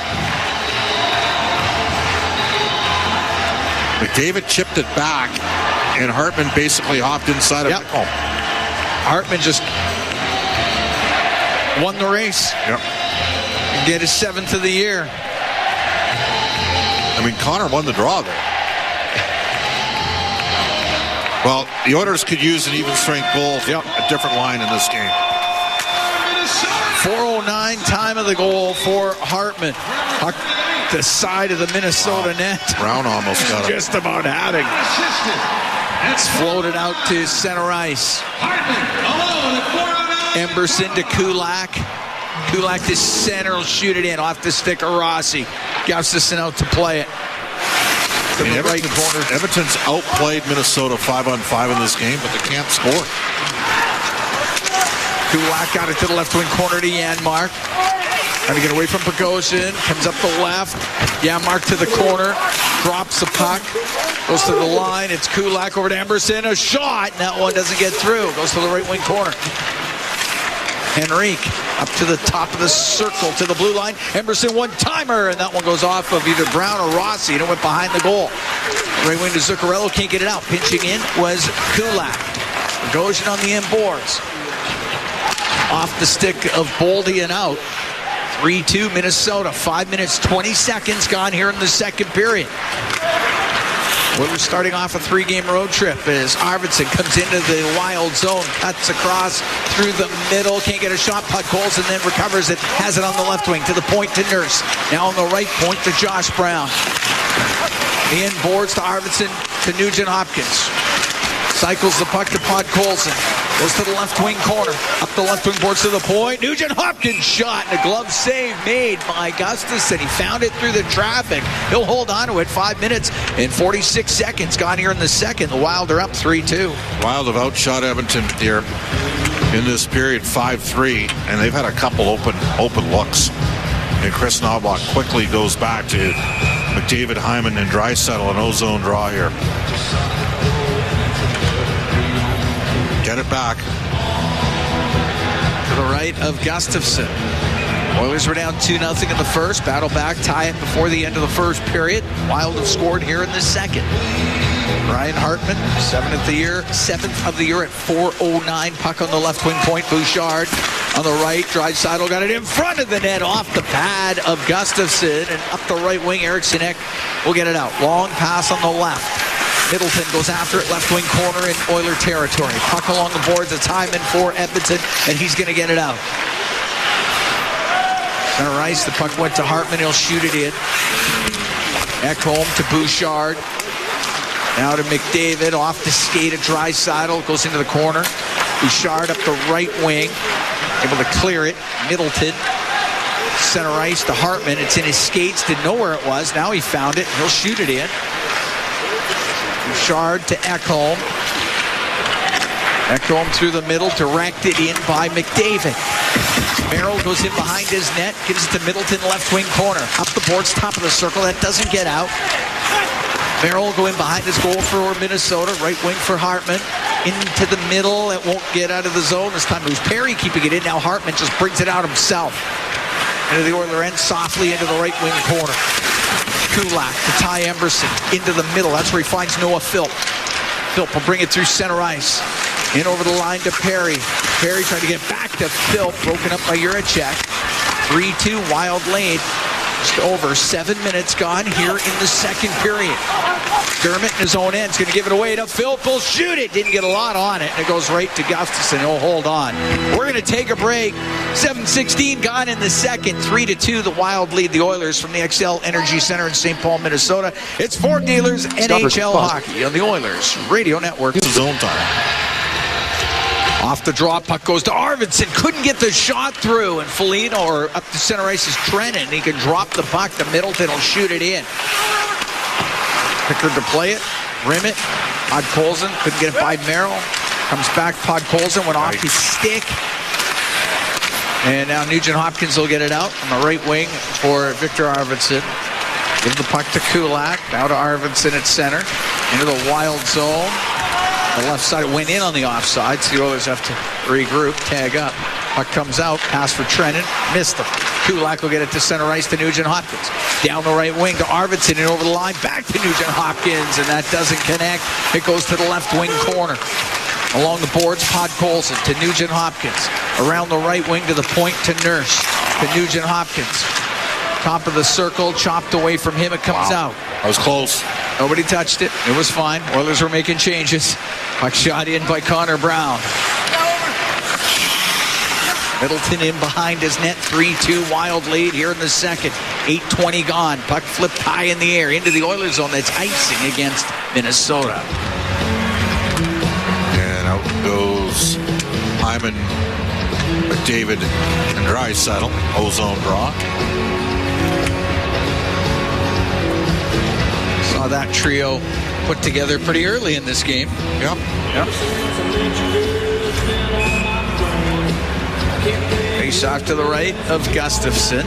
McDavid chipped it back, and Hartman basically hopped inside of it. Oh. Hartman just won the race. Yep. Get his 7th of the year. I mean, Connor won the draw there. Well, the Oilers could use an even strength goal, a different line in this game. 4:09 time of the goal for Hartman. Puck the side of the Minnesota net. Brown almost got it. Just about had it. It's floated out to center ice. Emberson to Kulak. Kulak to center, will shoot it in off the stick of Rossi. Gustafsson out to play it. To the right corner. Edmonton's outplayed Minnesota 5-on-5 in this game, but they can't score. Kulak got it to the left wing corner to Janmark. Trying to get away from Bogosian. Comes up the left. Janmark to the corner. Drops the puck. Goes to the line. It's Kulak over to Emberson. A shot. And that one doesn't get through. Goes to the right wing corner. Henrique up to the top of the circle to the blue line. Emberson one-timer, and that one goes off of either Brown or Rossi, and it went behind the goal. Right wing to Zuccarello, can't get it out. Pinching in was Kulak. Bogosian on the inboards. Off the stick of Boldy and out. 3-2 Minnesota. 5 minutes, 20 seconds gone here in the second period. We're starting off a 3-game road trip as Arvidsson comes into the Wild zone, cuts across through the middle, can't get a shot, puck goals, and then recovers it, has it on the left wing, to the point to Nurse. Now on the right point to Josh Brown. In boards to Arvidsson to Nugent Hopkins. Cycles the puck to Podkolzin. Goes to the left wing corner. Up the left wing boards to the point. Nugent Hopkins shot and a glove save made by Gustafsson. He found it through the traffic. He'll hold on to it. 5 minutes and 46 seconds gone here in the second. The Wild are up 3-2. Wild have outshot Edmonton here in this period 5-3, and they've had a couple open looks. And Chris Knobloch quickly goes back to McDavid, Hyman, and Draisaitl, an ozone draw here. Get it back. To the right of Gustafsson. Oilers were down 2-0 in the first. Battle back, tie it before the end of the first period. Wild have scored here in the second. Ryan Hartman, 7th of the year at 4:09. Puck on the left wing point. Bouchard on the right. Draisaitl got it in front of the net off the pad of Gustafsson. And up the right wing, Eriksson Ek will get it out. Long pass on the left. Middleton goes after it, left wing corner in Oiler territory. Puck along the boards, it's Hyman for Edmonton, and he's going to get it out. Center ice, the puck went to Hartman, he'll shoot it in. Ekholm to Bouchard. Now to McDavid, off the skate of Draisaitl, goes into the corner. Bouchard up the right wing, able to clear it. Middleton Center ice to Hartman. It's in his skates. Didn't know where it was. Now he found it. He'll shoot it in. Bouchard to Ekholm. Ekholm through the middle, directed in by McDavid. Merrill goes in behind his net, gives it to Middleton, left wing corner. Up the boards, top of the circle. That doesn't get out. Merrill go in behind his goal for Minnesota. Right wing for Hartman. Into the middle. It won't get out of the zone. This time it was Perry keeping it in. Now Hartman just brings it out himself. Into the Oiler end, softly into the right wing corner. Kulak to Ty Emberson. Into the middle. That's where he finds Noah Philp. Philp will bring it through center ice. In over the line to Perry. Perry trying to get back to Philp. Broken up by Juracek. 3-2 Wild lead. Just over 7 minutes gone here in the second period. Dermott in his own end is going to give it away to Philp. Will shoot it. Didn't get a lot on it. And it goes right to Gustafson. Oh, hold on. We're going to take a break. 7:16 gone in the second. 3-2 the Wild lead the Oilers from the XL Energy Center in St. Paul, Minnesota. It's Fort Dealers NHL Hockey on the Oilers Radio Network. Zone time. Off the draw, puck goes to Arvidsson. Couldn't get the shot through. And Foligno, or up to center ice, is Trennan. He can drop the puck to Middleton. Will shoot it in. Pickard to play it. Rim it. Podkolzin couldn't get it by Merrill. Comes back. Podkolzin went off his stick. And now Nugent Hopkins will get it out on the right wing for Victor Arvidsson. Give the puck to Kulak. Now to Arvidsson at center. Into the Wild zone. The left side went in on the offside, so the Oilers have to regroup, tag up. Puck comes out, pass for Trennan, missed him. Kulak will get it to center ice to Nugent Hopkins. Down the right wing to Arvidsson and over the line, back to Nugent Hopkins, and that doesn't connect. It goes to the left wing corner. Along the boards, Podkolzin to Nugent Hopkins. Around the right wing to the point to Nurse, to Nugent Hopkins. Top of the circle, chopped away from him, it comes out. That was close. Nobody touched it. It was fine. Oilers were making changes. Puck shot in by Connor Brown. Middleton in behind his net. 3-2 Wild lead here in the second. 8:20 gone. Puck flipped high in the air into the Oilers zone. That's icing against Minnesota. And out goes Hyman, McDavid, and Draisaitl. Ozone draw. Saw that trio put together pretty early in this game. Yep. Face off to the right of Gustafson.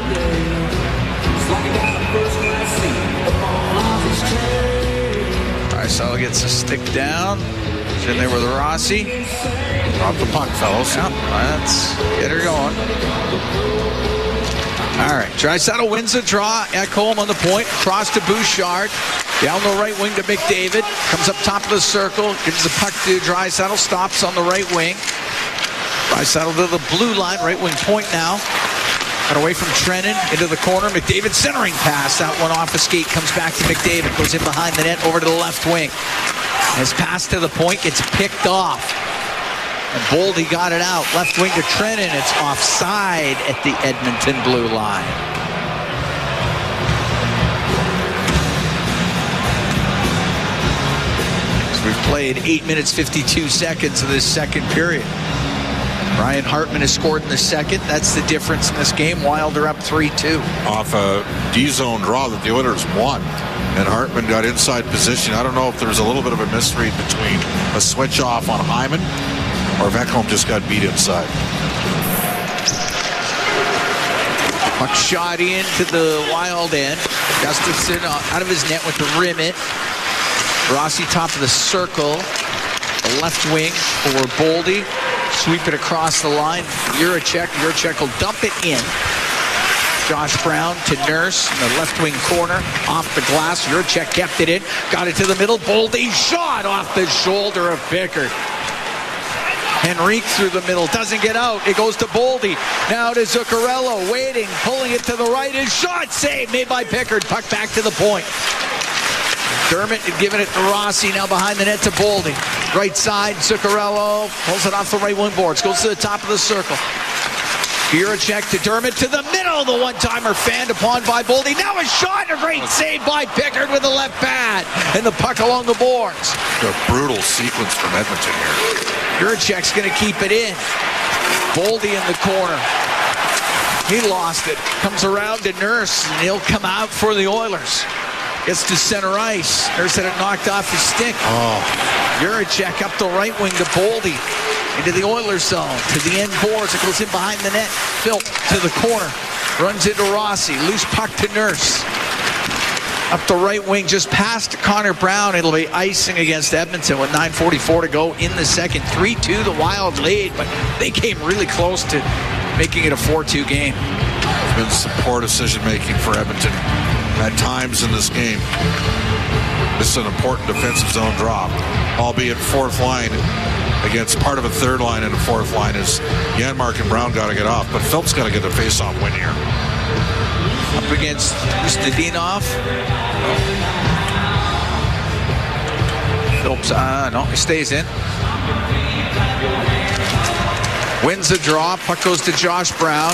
Draisaitl gets a stick down. He's in there with Rossi. Drop the puck, fellas. Yep, let's get her going. All right, Draisaitl wins the draw. Ekholm on the point. Cross to Bouchard. Down the right wing to McDavid. Comes up top of the circle. Gives the puck to Draisaitl. Stops on the right wing. Draisaitl to the blue line. Right wing point now. Got away from Trennan into the corner. McDavid centering pass. That one off a skate. Comes back to McDavid. Goes in behind the net over to the left wing. His pass to the point gets picked off. And Boldy got it out. Left wing to Trennan. It's offside at the Edmonton blue line. So we've played 8 minutes, 52 seconds of this second period. Ryan Hartman has scored in the second. That's the difference in this game. Wild are up 3-2. Off a D-zone draw that the Oilers won. And Hartman got inside position. I don't know if there's a little bit of a misread between a switch off on Hyman or if Ekholm just got beat inside. Puck shot into the Wild end. Gustafson out of his net with the rim it. Rossi top of the circle. The left wing for Boldy. Sweep it across the line. Juracek will dump it in. Josh Brown to Nurse in the left wing corner. Off the glass. Juracek kept it in. Got it to the middle. Boldy shot off the shoulder of Pickard. Henrique through the middle. Doesn't get out. It goes to Boldy. Now to Zuccarello. Waiting. Pulling it to the right. His shot saved. Made by Pickard. Puck back to the point. Dermott giving it to Rossi. Now behind the net to Boldy. Right side. Zuccarello pulls it off the right wing boards. Goes to the top of the circle. Juracek to Dermott to the middle. The one-timer fanned upon by Boldy. Now a shot. A great save by Pickard with the left pad. And the puck along the boards. A brutal sequence from Edmonton here. Juracek's going to keep it in. Boldy in the corner. He lost it. Comes around to Nurse, and he'll come out for the Oilers. Gets to center ice. Nurse had it knocked off his stick. Juracek up the right wing to Boldy. Into the Oilers zone. To the end boards. It goes in behind the net. Phil to the corner. Runs into Rossi. Loose puck to Nurse. Up the right wing, just past Connor Brown. It'll be icing against Edmonton with 9:44 to go in the second. 3-2 the Wild lead, but they came really close to making it a 4-2 game. It's been some poor decision-making for Edmonton at times in this game. This is an important defensive zone drop, albeit fourth line against part of a third line and a fourth line is Janmark and Brown got to get off, but Phillips got to get the face-off win here. Up against Stadinov. Phillips, no, he stays in. Wins the draw. Puck goes to Josh Brown.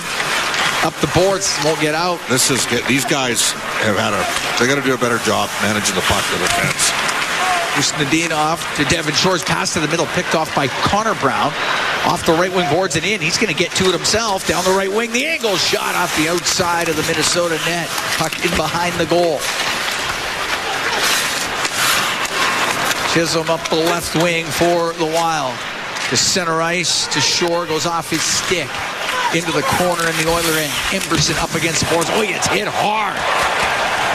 Up the boards, won't get out. These guys have they got to do a better job managing the puck to the fence. Stadinov to Devin Shores, pass to the middle, picked off by Connor Brown. Off the right wing boards and in. He's going to get to it himself. Down the right wing, the angle shot off the outside of the Minnesota net. Puck in behind the goal. Chisholm up the left wing for the Wild. To center ice, to Shore, goes off his stick. Into the corner in the Oiler end. Emberson up against the boards. Oh, he gets hit hard.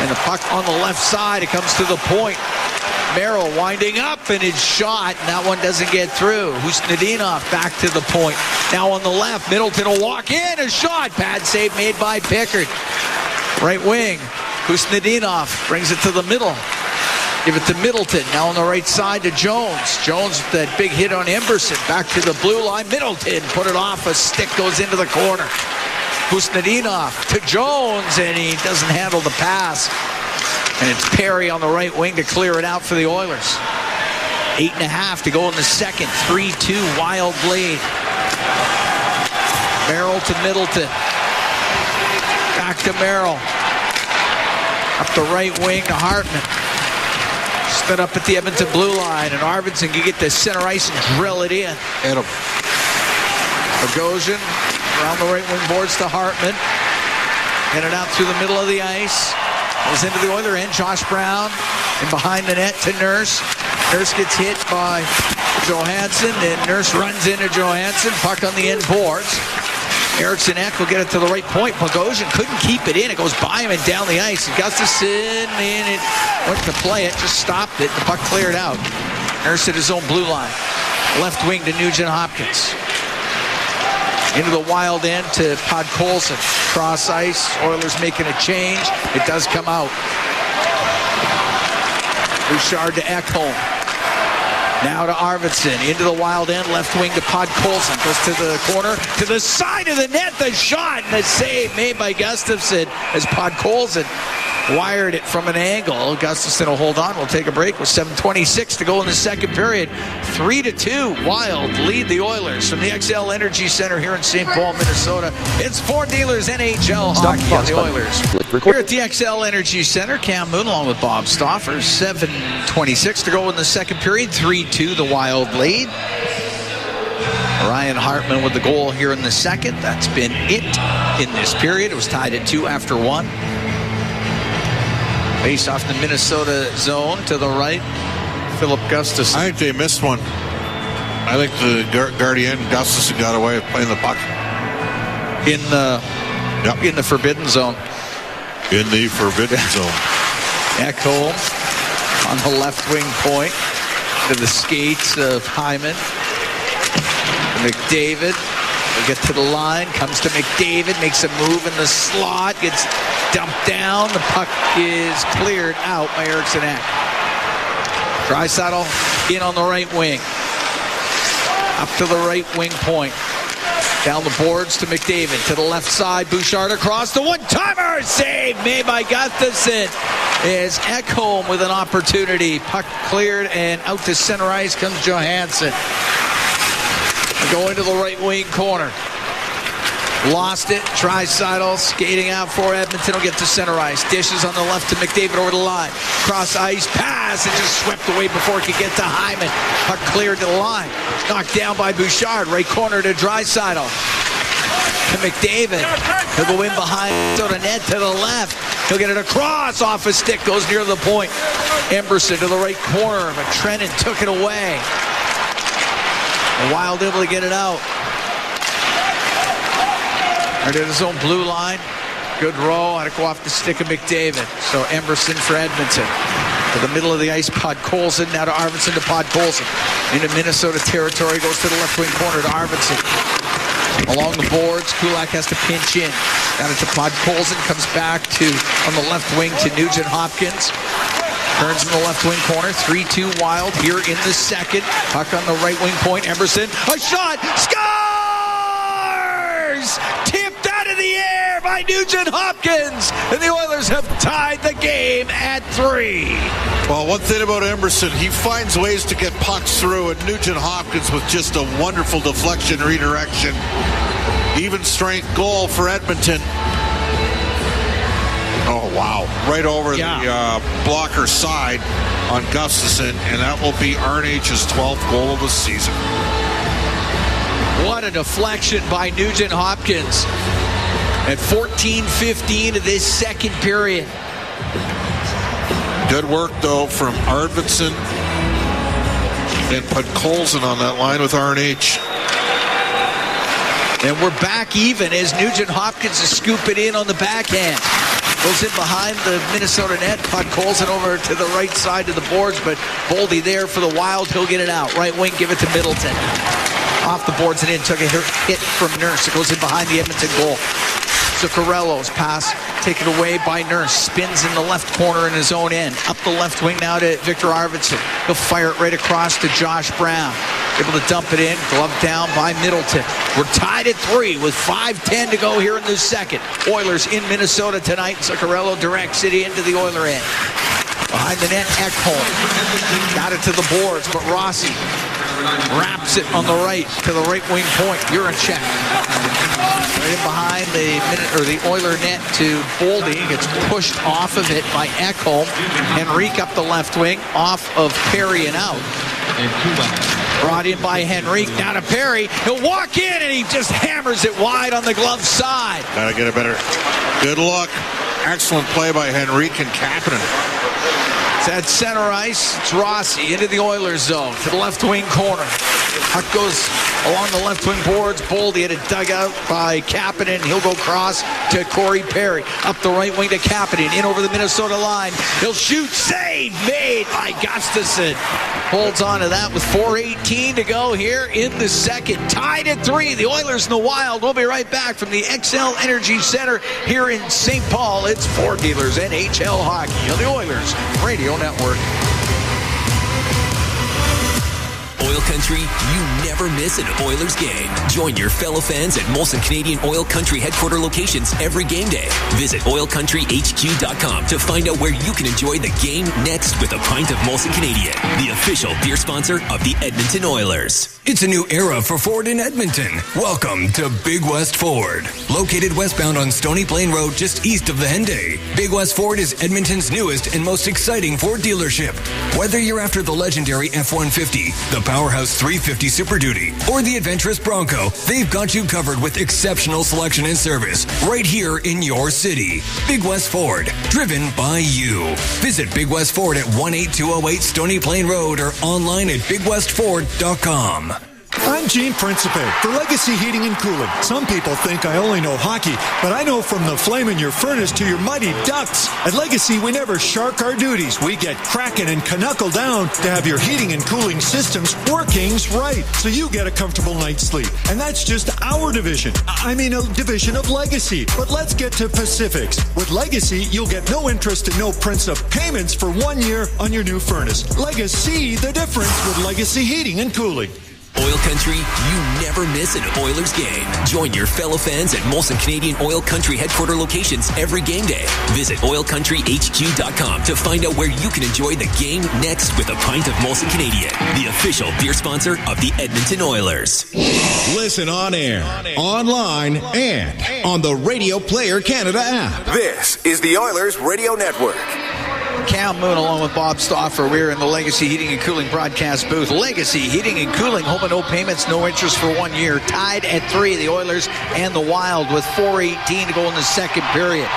And the puck on the left side. It comes to the point. Merrill winding up and it's shot, and that one doesn't get through. Husnudinov back to the point. Now on the left, Middleton will walk in, a shot. Bad save made by Pickard. Right wing, Husnudinov brings it to the middle. Give it to Middleton. Now on the right side to Jones. Jones with that big hit on Emberson. Back to the blue line. Middleton put it off. A stick goes into the corner. Husnudinov to Jones, and he doesn't handle the pass. And it's Perry on the right wing to clear it out for the Oilers. 8.5 to go in the second. 3-2 Wild lead. Merrill to Middleton. Back to Merrill. Up the right wing to Hartman. Spin up at the Edmonton blue line, and Arvidsson can get the center ice and drill it in. Hit him. Bogosian around the right wing boards to Hartman. Hit it out through the middle of the ice. Goes into the Oiler end. Josh Brown and behind the net to Nurse. Nurse gets hit by Johansson, and Nurse runs into Johansson. Puck on the end boards. Eriksson Ek will get it to the right point. Bogosian couldn't keep it in. It goes by him and down the ice. Gustafsson in it. Went to play it. Just stopped it. The puck cleared out. Nurse at his own blue line. Left wing to Nugent-Hopkins. Into the Wild end to Podkolzin. Cross ice. Oilers making a change. It does come out. Bouchard to Ekholm. Now to Arvidsson. Into the Wild end. Left wing to Podkolzin. Goes to the corner. To the side of the net. The shot and the save made by Gustafsson as Podkolzin wired it from an angle. Gustafsson will hold on. We'll take a break with 7:26 to go in the second period. 3-2. Wild lead the Oilers from the XL Energy Center here in St. Paul, Minnesota. It's Ford Dealers NHL hockey on the Oilers. Here at the XL Energy Center, Cam Moon along with Bob Stauffer. 7:26 to go in the second period. 3-2 the Wild lead. Ryan Hartman with the goal here in the second. That's been it in this period. It was tied at 2 after 1. Face off the Minnesota zone to the right. Philip Gustafsson. I think they missed one. I think the Guardian Gustafsson got away with playing the puck. In the forbidden zone. In the forbidden zone. Ekholm on the left wing point to the skates of Hyman. McDavid will get to the line, comes to McDavid, makes a move in the slot, gets dumped down. The puck is cleared out by Eriksson Ek. Draisaitl in on the right wing. Up to the right wing point. Down the boards to McDavid. To the left side, Bouchard across the one-timer. Save made by Gustafsson. Is Ekholm with an opportunity. Puck cleared and out to center ice comes Johansson. Going to the right wing corner. Lost it. Draisaitl skating out for Edmonton. Will get to center ice. Dishes on the left to McDavid over the line. Cross ice pass. It just swept away before it could get to Hyman. Puck cleared to the line. Knocked down by Bouchard. Right corner to Draisaitl. to McDavid. He'll go in behind Minnesota net to the left. He'll get it across off his stick, goes near the point. Emberson to the right corner, but Trennan took it away. The Wild able to get it out. Right at his own blue line. Good row. Had to go off the stick of McDavid. So Emberson for Edmonton. To the middle of the ice, Podkolzin. Now to Arvidsson to Podkolzin. Into Minnesota territory. Goes to the left wing corner to Arvidsson. Along the boards, Kulak has to pinch in. Got it to Podkolzin. Comes back to, on the left wing, to Nugent Hopkins. Turns in the left wing corner. 3-2 Wild here in the second. Puck on the right wing point. Emberson. A shot. Scores! Tipped out of the air by Nugent Hopkins. And the Oilers have tied the game at 3. Well, one thing about Emberson, he finds ways to get pucks through, and Nugent Hopkins with just a wonderful deflection redirection. Even strength goal for Edmonton. Oh, wow. Right over the blocker side on Gustafsson, and that will be RNH's 12th goal of the season. What a deflection by Nugent Hopkins at 14:15 of this second period. Good work, though, from Arvidsson and Podkolzin on that line with RNH. And we're back even as Nugent Hopkins is scooping in on the backhand. Goes in behind the Minnesota net. Podkolzin over to the right side of the boards, but Boldy there for the Wild. He'll get it out. Right wing, give it to Middleton. Off the boards and in. Took a hit from Nurse. It goes in behind the Edmonton goal. Zuccarello's pass taken away by Nurse. Spins in the left corner in his own end. Up the left wing now to Victor Arvidsson. He'll fire it right across to Josh Brown. Able to dump it in. Glove down by Middleton. We're tied at 3 with 5:10 to go here in the second. Oilers in Minnesota tonight. Zuccarello directs it into the Oiler end. Behind the net, Ekholm. Got it to the boards, but Rossi wraps it on the right to the right wing point. Juracek. Right in behind the Oiler net to Boldy. Gets pushed off of it by Ekholm. Henrique up the left wing, off of Perry and out. Brought in by Henrique. Down to Perry. He'll walk in and he just hammers it wide on the glove side. Gotta get it better. Good luck. Excellent play by Henrique and Kapanen. It's at center ice. It's Rossi into the Oilers zone to the left wing corner. Puck goes along the left wing boards. Boldy had it dug out by Kapanen. He'll go cross to Corey Perry. Up the right wing to Kapanen. In over the Minnesota line. He'll shoot. Save made by Gustafsson. Holds on to that with 4:18 to go here in the second. Tied at 3. The Oilers and the Wild. We'll be right back from the XL Energy Center here in St. Paul. It's Ford Dealers NHL Hockey on the Oilers Radio Network. Oil Country, you never miss an Oilers game. Join your fellow fans at Molson Canadian Oil Country headquarter locations every game day. Visit oilcountryhq.com to find out where you can enjoy the game next with a pint of Molson Canadian, the official beer sponsor of the Edmonton Oilers. It's a new era for Ford in Edmonton. Welcome to Big West Ford. Located westbound on Stony Plain Road just east of the Henday, Big West Ford is Edmonton's newest and most exciting Ford dealership. Whether you're after the legendary F-150, the Powerhouse 350 Super Duty, or the adventurous Bronco, they've got you covered with exceptional selection and service right here in your city. Big West Ford, driven by you. Visit Big West Ford at 18208 Stony Plain Road or online at bigwestford.com. I'm Gene Principe for Legacy Heating and Cooling. Some people think I only know hockey, but I know from the flame in your furnace to your mighty ducts. At Legacy, we never shark our duties. We get cracking and knuckle down to have your heating and cooling systems workings right, so you get a comfortable night's sleep. And that's just our division. I mean, a division of Legacy. But let's get to Pacifics. With Legacy, you'll get no interest and no principal payments for 1 year on your new furnace. Legacy, the difference with Legacy Heating and Cooling. Oil Country, you never miss an Oilers game. Join your fellow fans at Molson Canadian Oil Country headquarter locations every game day. Visit oilcountryhq.com to find out where you can enjoy the game next with a pint of Molson Canadian, the official beer sponsor of the Edmonton Oilers. Listen on air, online, and on the Radio Player Canada app. This is the Oilers Radio Network. Cam Moon along with Bob Stauffer. We're in the Legacy Heating and Cooling broadcast booth. Legacy Heating and Cooling, home and no payments, no interest for 1 year. Tied at 3, the Oilers and the Wild with 4:18 to go in the second period.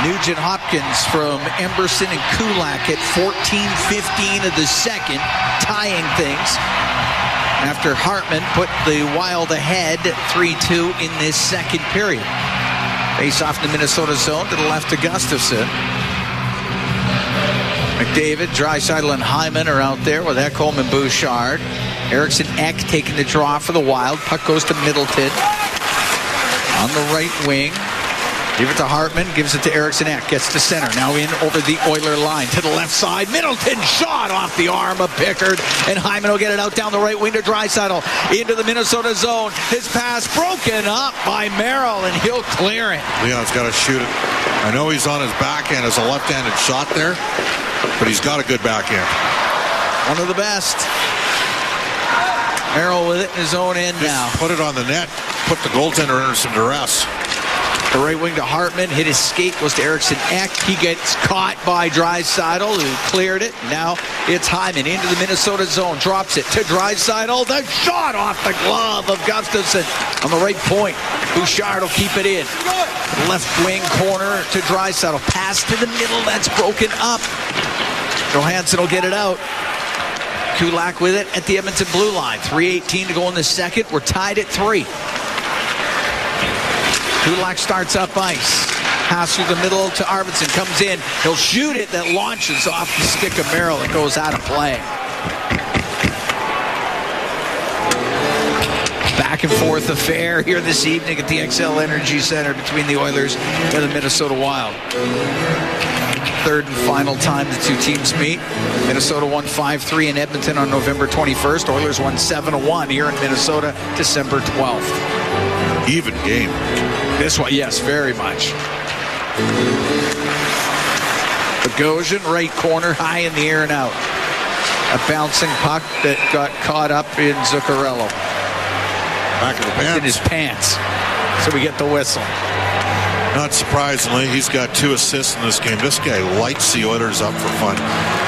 Nugent Hopkins from Emberson and Kulak at 14:15 of the second, tying things after Hartman put the Wild ahead 3-2 in this second period. Face off in the Minnesota zone to the left of Gustafsson. McDavid, Draisaitl, and Hyman are out there with Ekholm and Bouchard. Eriksson Ek taking the draw for the Wild. Puck goes to Middleton on the right wing. Give it to Hartman, gives it to Eriksson Ek, gets to center. Now in over the Oiler line to the left side. Middleton shot off the arm of Pickard, and Hyman will get it out down the right wing to Draisaitl into the Minnesota zone. His pass broken up by Merrill, and he'll clear it. Leon's got to shoot it. I know he's on his backhand as a left-handed shot there, but he's got a good backhand. One of the best. Merrill with it in his own end now. Put it on the net. Put the goaltender under some duress. The right wing to Hartman. Hit his skate. Goes to Eriksson Ek. He gets caught by Draisaitl, who cleared it. Now it's Hyman into the Minnesota zone. Drops it to Draisaitl. The shot off the glove of Gustafsson on the right point. Bouchard will keep it in. Left wing corner to Draisaitl. Pass to the middle. That's broken up. Johansson will get it out. Kulak with it at the Edmonton blue line. 3:18 to go in the second. We're tied at 3. Kulak starts up ice. Pass through the middle to Arvidsson. Comes in. He'll shoot it. That launches off the stick of Merrill. It goes out of play. Back and forth affair here this evening at the XL Energy Center between the Oilers and the Minnesota Wild. Third and final time the two teams meet. Minnesota won 5-3 in Edmonton on November 21st. Oilers won 7-1 here in Minnesota December 12th. Even game. This one, yes, very much. Bogosian, right corner, high in the air and out. A bouncing puck that got caught up in Zuccarello. Back of the pants. In his pants. So we get the whistle. Not surprisingly, he's got 2 assists in this game. This guy lights the Oilers up for fun.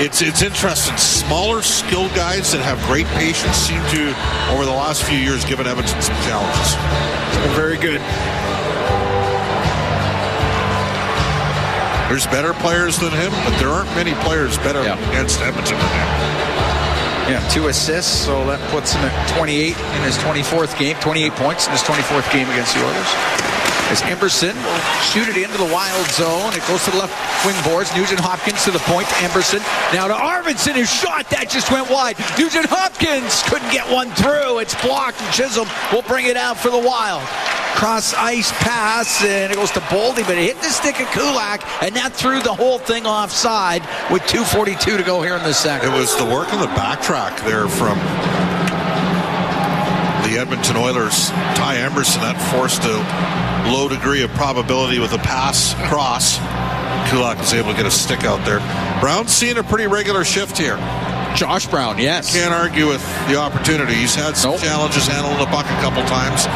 It's interesting. Smaller, skilled guys that have great patience seem to, over the last few years, given Edmonton some challenges. Very good. There's better players than him, but there aren't many players better against Edmonton than him. Yeah, 2 assists, so that puts him at 28 in his 24th game, 28 points in his 24th game against the Oilers. As Emberson will shoot it into the Wild zone. It goes to the left wing boards. Nugent Hopkins to the point to Emberson. Now to Arvidsson, who shot. That just went wide. Nugent Hopkins couldn't get one through. It's blocked, and Chisholm will bring it out for the Wild. Cross ice pass, and it goes to Boldy, but it hit the stick of Kulak, and that threw the whole thing offside with 2:42 to go here in the second. It was the work in the backtrack there from the Edmonton Oilers. Ty Emberson, that forced a low degree of probability with a pass cross. Kulak was able to get a stick out there. Brown's seeing a pretty regular shift here. Josh Brown, yes. Can't argue with the opportunity. He's had some challenges handling the puck a couple times.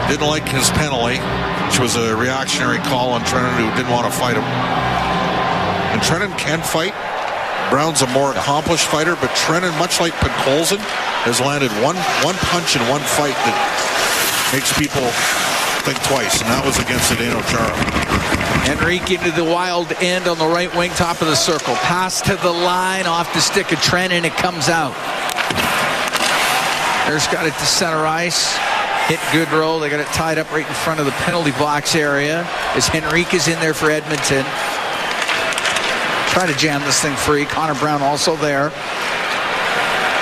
Didn't like his penalty, which was a reactionary call on Trennan, who didn't want to fight him. And Trennan can fight. Brown's a more accomplished fighter, but Trennan, much like Podkolzin, has landed one punch in one fight that makes people think twice, and that was against Zdeno Chara. Henrique into the Wild end on the right wing, top of the circle. Pass to the line, off the stick of Trent, and it comes out. There's got it to center ice. Hit Goodrow. They got it tied up right in front of the penalty box area as Henrique is in there for Edmonton. Try to jam this thing free. Connor Brown also there.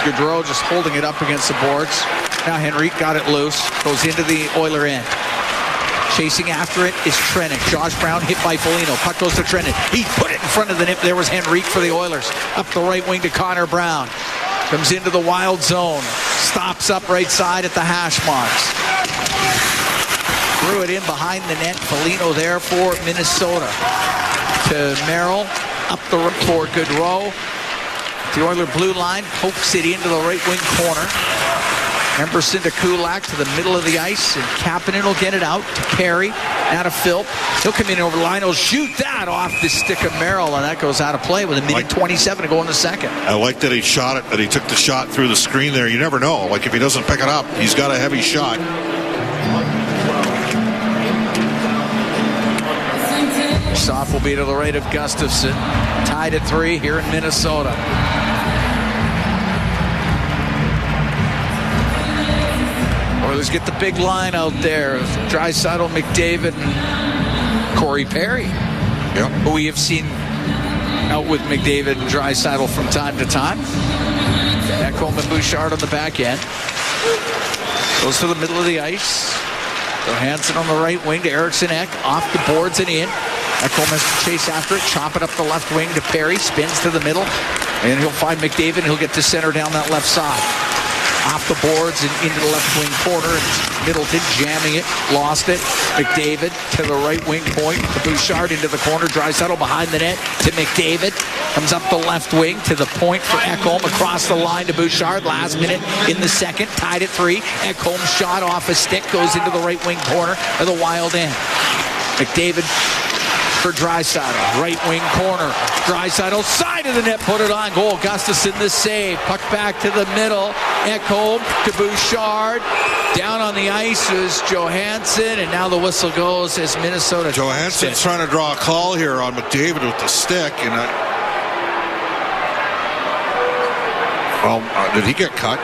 Goodrow just holding it up against the boards. Now Henrique got it loose. Goes into the Oiler end. Chasing after it is Trennan. Josh Brown hit by Foligno. Puck goes to Trennan. He put it in front of the net. There was Henrique for the Oilers. Up the right wing to Connor Brown. Comes into the Wild zone. Stops up right side at the hash marks. Threw it in behind the net. Foligno there for Minnesota. To Merrill. Up the road for Goodrow. The Oiler blue line pokes it into the right wing corner. Emberson to Kulak to the middle of the ice, and Kapanen will get it out to Perry. Out of Phil. He'll come in over the line. He'll shoot that off the stick of Merrill, and that goes out of play with 1:27 to go in the second. I like that he shot it, that he took the shot through the screen there. You never know. Like, if he doesn't pick it up, he's got a heavy shot. Soft will be to the right of Gustafson. Tied at 3 here in Minnesota. Oilers get the big line out there. Draisaitl, McDavid, and Corey Perry. Yep. Who we have seen out with McDavid and Draisaitl from time to time. Ekholm and Bouchard on the back end. Goes to the middle of the ice. Johansson on the right wing to Eriksson Ek. Off the boards and in. Ekholm has to chase after it. Chop it up the left wing to Perry. Spins to the middle. And he'll find McDavid, and he'll get to center down that left side. Off the boards and into the left wing corner. Middleton jamming it. Lost it. McDavid to the right wing point. To Bouchard into the corner. Draisaitl behind the net to McDavid. Comes up the left wing to the point for Ekholm. Across the line to Bouchard. Last minute in the second. Tied at 3. Ekholm shot off a stick. Goes into the right wing corner of the Wild end. McDavid for Draisaitl. Right wing corner. Draisaitl side of the net. Put it on goal. Gustafson the save. Puck back to the middle. Ekholm to Bouchard. Down on the ice is Johansson. And now the whistle goes as Minnesota. Johansson's trying to draw a call here on McDavid with the stick. And did he get cut?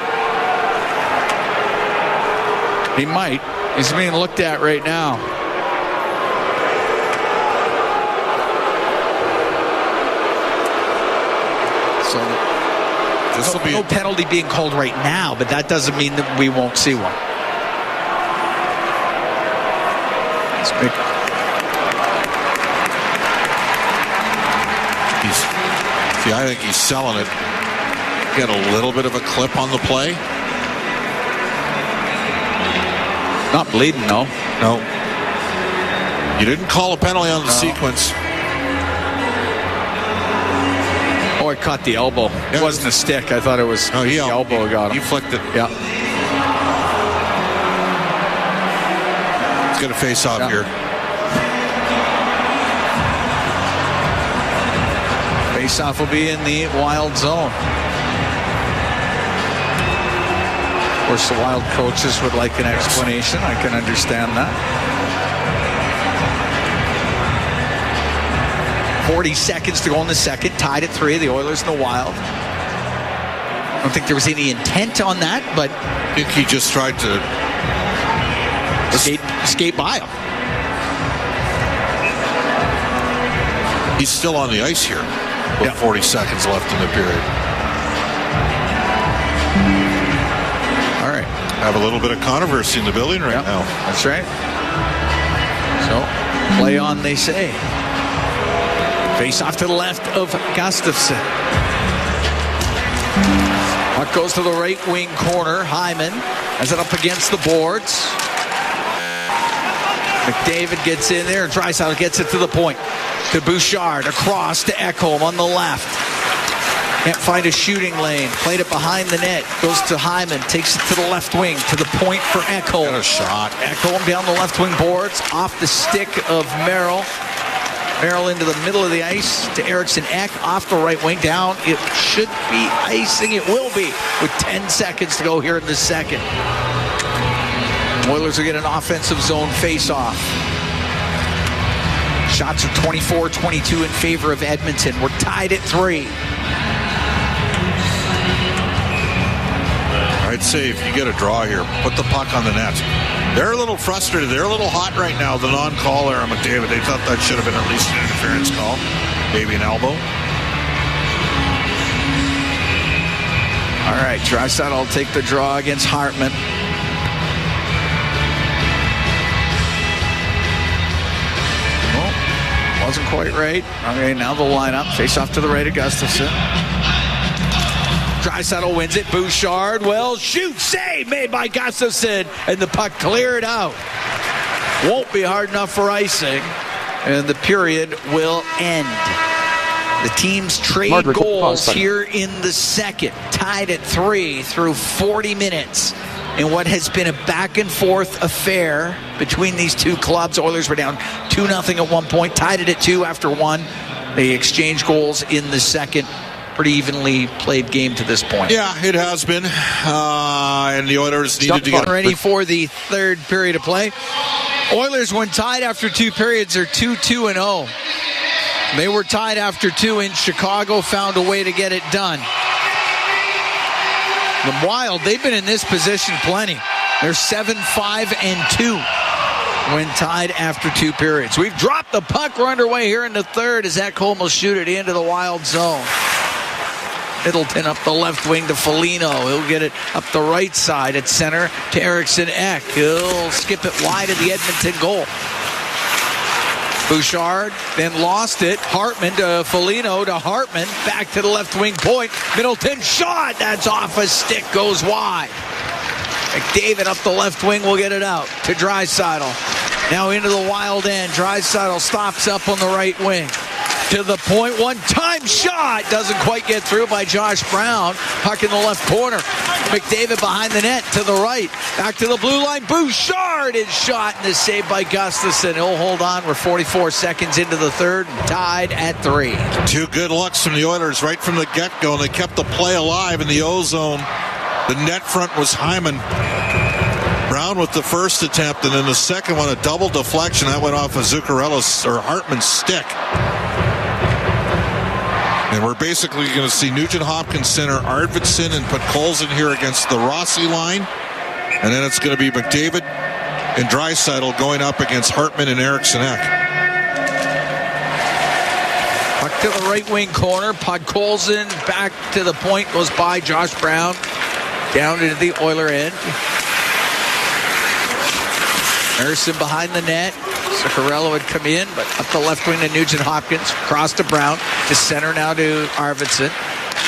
He might. He's being looked at right now. So no penalty being called right now, but that doesn't mean that we won't see one. I think he's selling it. Get a little bit of a clip on the play. Not bleeding, no. No. You didn't call a penalty on the sequence. Oh, it caught the elbow. It wasn't a stick. I thought it was the elbow got him. He flicked it. Yeah. He's going to face off here. Face-off will be in the Wild zone. Of course, the Wild coaches would like an explanation. I can understand that. 40 seconds to go in the second. Tied at 3, the Oilers and the Wild. I don't think there was any intent on that, but I think he just tried to skate by him. He's still on the ice here with 40 seconds left in the period. All right. Have a little bit of controversy in the building right now. That's right. So, play on, they say. Face off to the left of Gustafson. Puck goes to the right wing corner. Hyman has it up against the boards. McDavid gets in there, and Draisaitl gets it to the point. To Bouchard, across to Ekholm on the left. Can't find a shooting lane. Played it behind the net. Goes to Hyman, takes it to the left wing, to the point for Ekholm. Got a shot. Ekholm down the left wing boards, off the stick of Merrill. Merrill into the middle of the ice to Eriksson Ek, off the right wing, down. It should be icing. It will be with 10 seconds to go here in the second. Oilers will get an offensive zone face-off. Shots are 24-22 in favor of Edmonton. We're tied at 3. I'd say if you get a draw here, put the puck on the net. They're a little frustrated. They're a little hot right now, the non-call there on McDavid. They thought that should have been at least an interference call. Maybe an elbow. All right, Draisaitl will take the draw against Hartman. Oh, wasn't quite right. Okay, now the lineup. Face off to the right of Gustafson. Draisaitl wins it. Bouchard, shoot, save made by Gustafson, and the puck cleared out. Won't be hard enough for icing, and the period will end. The teams trade goals here in the second, tied at 3 through 40 minutes. in what has been a back-and-forth affair between these two clubs. Oilers were down 2-0 at one point, tied it at 2 after 1. They exchanged goals in the second. Pretty evenly played game to this point. Yeah, it has been. And the Oilers needed to get ready for the third period of play. Oilers, when tied after 2 periods, are 2-2-0. They were tied after 2 in Chicago, found a way to get it done. The Wild, they've been in this position plenty. They're 7-5-2 when tied after 2 periods. We've dropped the puck. We're underway here in the third as Zach Holm will shoot it into the Wild zone. Middleton up the left wing to Foligno. He'll get it up the right side at center to Eriksson Ek. He'll skip it wide of the Edmonton goal. Bouchard then lost it. Hartman to Foligno to Hartman. Back to the left wing point. Middleton shot. That's off a stick. Goes wide. McDavid up the left wing will get it out to Draisaitl. Now into the Wild end. Draisaitl stops up on the right wing. To the point, one-time shot. Doesn't quite get through by Josh Brown. Puck in the left corner. McDavid behind the net to the right. Back to the blue line. Bouchard is shot and is saved by Gustafsson. He'll hold on. We're 44 seconds into the third and tied at 3. 2 good looks from the Oilers right from the get-go, and they kept the play alive in the O-zone. The net front was Hyman. Brown with the first attempt, and then the second one, a double deflection. That went off of Zuccarello's or Hartman's stick. And we're basically going to see Nugent Hopkins center Arvidsson and put Colson here against the Rossi line. And then it's going to be McDavid and Draisaitl going up against Hartman and Eriksson Ek. Puck to the right wing corner. Podkolzin back to the point. Goes by Josh Brown. Down into the Oiler end. Ersson behind the net. Zuccarello would come in, but up the left wing to Nugent Hopkins. Cross to Brown. To center now to Arvidsson.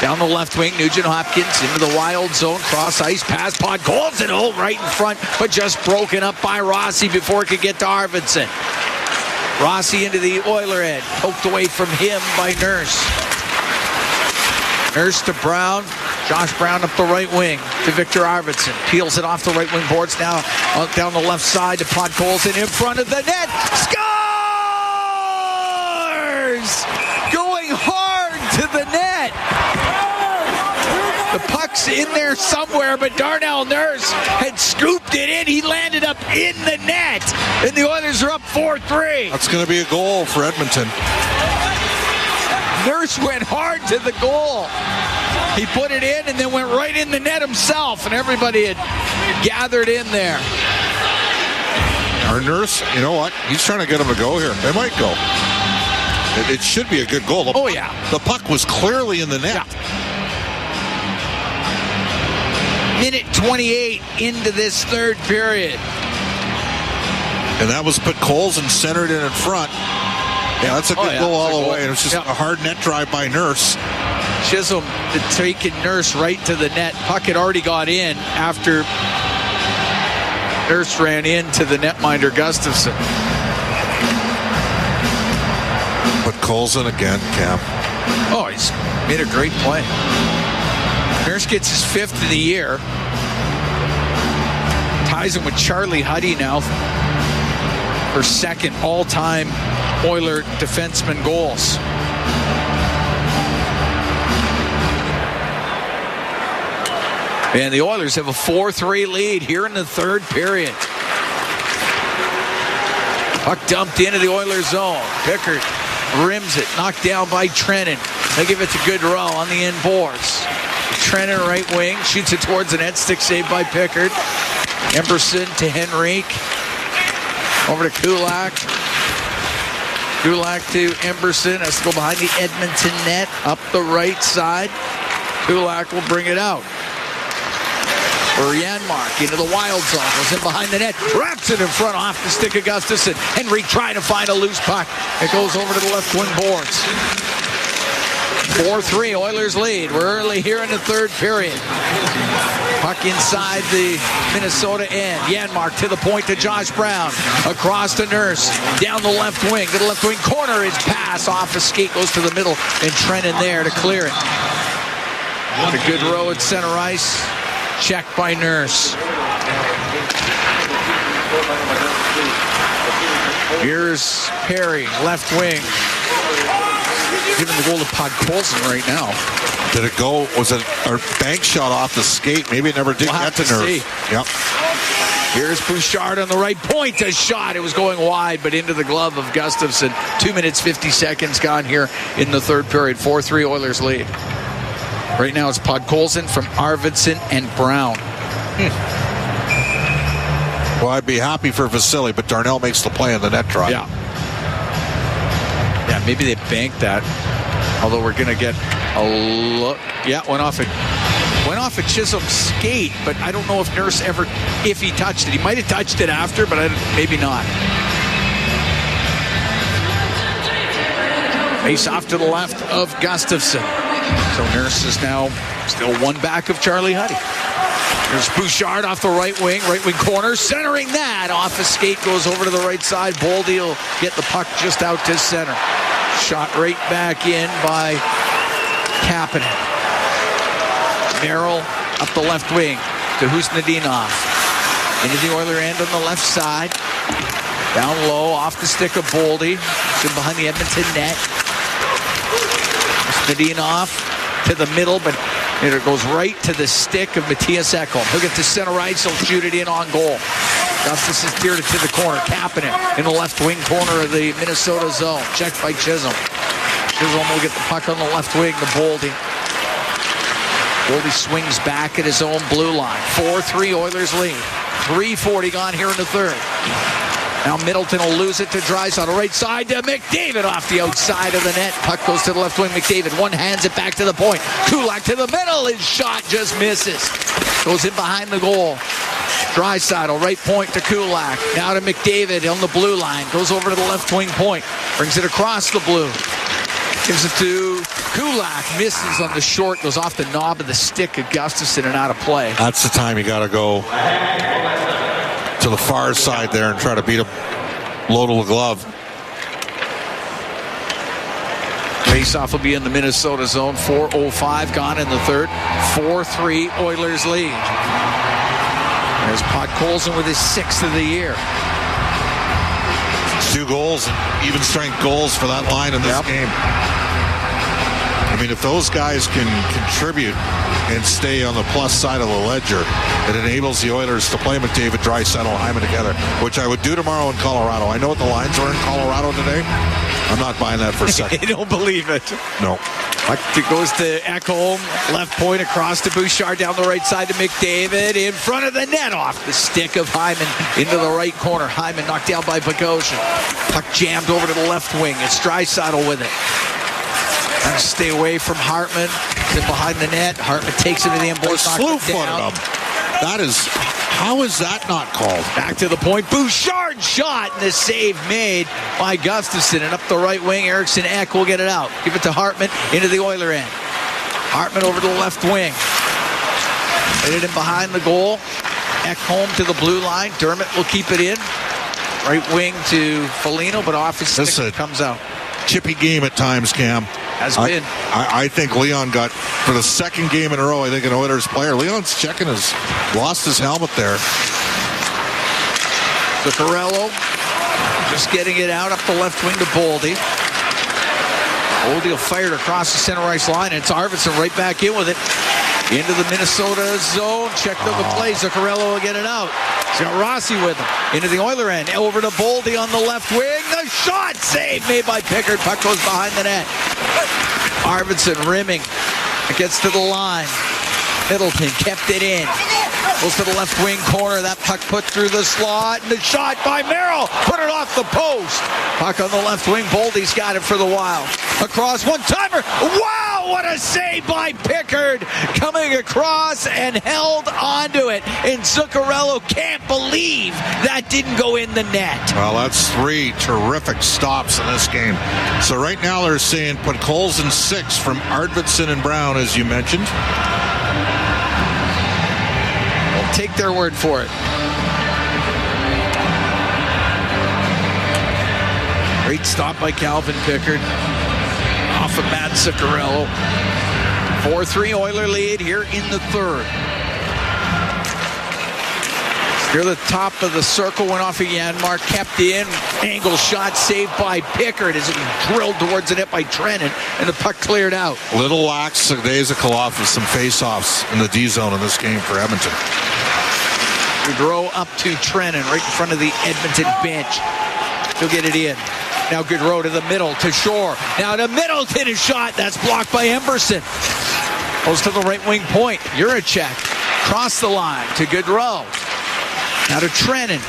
Down the left wing, Nugent Hopkins into the Wild zone. Cross ice pass. Podkolzin right in front, but just broken up by Rossi before it could get to Arvidsson. Rossi into the Oiler end. Poked away from him by Nurse. Nurse to Brown. Josh Brown up the right wing to Victor Arvidsson. Peels it off the right wing boards now down the left side to Podkolzin in front of the net. Scores! Going hard to the net. The puck's in there somewhere, but Darnell Nurse had scooped it in. He landed up in the net, and the Oilers are up 4-3. That's going to be a goal for Edmonton. Nurse went hard to the goal. He put it in and then went right in the net himself, and everybody had gathered in there. Our Nurse, you know what? He's trying to get him to go here. They might go. It should be a good goal. Yeah. The puck was clearly in the net. Yeah. Minute 28 into this third period. And that was Podkolzin centered in front. Yeah, that's a good goal all the way. It was just a hard net drive by Nurse. Chisholm taking Nurse right to the net. Puck had already got in after Nurse ran into the netminder Gustafsson. Podkolzin again, Cam. Oh, he's made a great play. Nurse gets his 5th of the year. Ties him with Charlie Huddy now for 2nd all-time Oiler defenseman goals. And the Oilers have a 4-3 lead here in the third period. Puck dumped into the Oilers zone. Pickard rims it, knocked down by Trennan. They give it to Goodrow on the end boards. Trennan right wing, shoots it towards the net, stick saved by Pickard. Emberson to Henrique. Over to Kulak. Kulak to Emberson. Has to go behind the Edmonton net. Up the right side. Kulak will bring it out. For Janmark into the Wild zone. Goes in behind the net. Wraps it in front off the stick of Gustafsson. Henrique trying to find a loose puck. It goes over to the left wing boards. 4-3 Oilers lead. We're early here in the third period. Puck inside the Minnesota end. Janmark to the point to Josh Brown. Across to Nurse. Down the left wing. To the left wing corner. His pass off a skate. Goes to the middle. And Trennan there to clear it. A good row at center ice. Checked by Nurse. Here's Perry, left wing. Giving the goal to Podkolzin right now. Did it go? Was it a bank shot off the skate? Maybe it never did get to Nerf. Yep. Here's Bouchard on the right point. A shot. It was going wide, but into the glove of Gustafsson. 2 minutes, 50 seconds gone here in the third period. 4-3 Oilers lead. Right now it's Podkolzin from Arvidsson and Brown. Well, I'd be happy for Vasily, but Darnell makes the play on the net try. Yeah. Yeah, maybe they banked that. Although we're going to get a look. Yeah, went off at Chisholm's skate, but I don't know if Nurse ever, if he touched it. He might have touched it after, but maybe not. Face off to the left of Gustafsson. So Nurse is now still one back of Charlie Huddy. There's Bouchard off the right wing corner, centering that off a skate, goes over to the right side. Boldy will get the puck just out to center. Shot right back in by Kapanen. Merrill up the left wing to Husnudinov. Into the Oiler end on the left side. Down low, off the stick of Boldy. Stood behind the Edmonton net. Husnudinov to the middle, but it goes right to the stick of Matthias Ekholm. He'll get to center ice, he'll shoot it in on goal. Gustafsson has steered it to the corner. Kapanen in the left wing corner of the Minnesota zone. Checked by Chisholm. Chisholm will get the puck on the left wing to Boldy. Boldy swings back at his own blue line. 4-3 Oilers lead. 3:40 gone here in the third. Now Middleton will lose it to Draisaitl. Right side to McDavid off the outside of the net. Puck goes to the left wing. McDavid one hands it back to the point. Kulak to the middle. His shot just misses. Goes in behind the goal. Draisaitl, right point to Kulak. Now to McDavid on the blue line. Goes over to the left wing point. Brings it across the blue. Gives it to Kulak. Misses on the short. Goes off the knob of the stick of Gustafsson and out of play. That's the time you got to go to the far side there and try to beat him low to the glove. Face-off will be in the Minnesota zone. 4:05 gone in the third. 4-3 Oilers lead. There's Podkolzin with his 6th of the year. 2 goals, even strength goals for that line in this game. I mean, if those guys can contribute and stay on the plus side of the ledger, it enables the Oilers to play McDavid, Draisaitl, Hyman together, which I would do tomorrow in Colorado. I know what the lines were in Colorado today. I'm not buying that for a second. You don't believe it. No. It goes to Ekholm, left point across to Bouchard, down the right side to McDavid, in front of the net, off the stick of Hyman, into the right corner. Hyman knocked down by Bogosian. Puck jammed over to the left wing. It's Draisaitl with it. Trying to stay away from Hartman. Then behind the net, Hartman takes it to the end. Boys knock it down. That is, how is that not called? Back to the point. Bouchard shot, and the save made by Gustafsson. And up the right wing, Eriksson Ek will get it out. Give it to Hartman into the Oiler end. Hartman over to the left wing. Hit it in behind the goal. Ek home to the blue line. Dermott will keep it in. Right wing to Foligno, but off his stick it comes out. Chippy game at times, Cam. Has been. I think Leon got, for the second game in a row, I think an Oilers player. Leon's checking lost his helmet there. Zuccarello just getting it out up the left wing to Boldy. Boldy will fire it across the center ice line, and it's Arvidsson right back in with it. Into the Minnesota zone. Checked out the play. Zuccarello will get it out. He's got Rossi with him. Into the Oiler end. Over to Boldy on the left wing. The shot save made by Pickard. Puck goes behind the net. Arvidsson rimming. It gets to the line. Middleton kept it in. Goes to the left wing corner. That puck put through the slot. And the shot by Merrill. Put it off the post. Puck on the left wing. Boldy's got it for the Wild. Across one-timer. Wow, what a save by Pickard. Coming across and held onto it. And Zuccarello can't believe that didn't go in the net. Well, that's 3 terrific stops in this game. So right now they're saying put Colson 6 from Arvidsson and Brown, as you mentioned. We'll take their word for it. Great stop by Calvin Pickard. Off of Matt Zuccarello. 4-3 Oiler lead here in the third. Near the top of the circle, went off of Janmark, kept in, angle shot saved by Pickard as it was drilled towards the net by Trennan, and the puck cleared out. Little lax days of Koloff with some face-offs in the D zone in this game for Edmonton. Gaudreau up to Trennan, right in front of the Edmonton bench. He'll get it in. Now Gaudreau to the middle, to Shore. Now to Middleton, his shot. That's blocked by Emberson. Goes to the right wing point. Juracek. Cross the line to Gaudreau. Now to Trennan.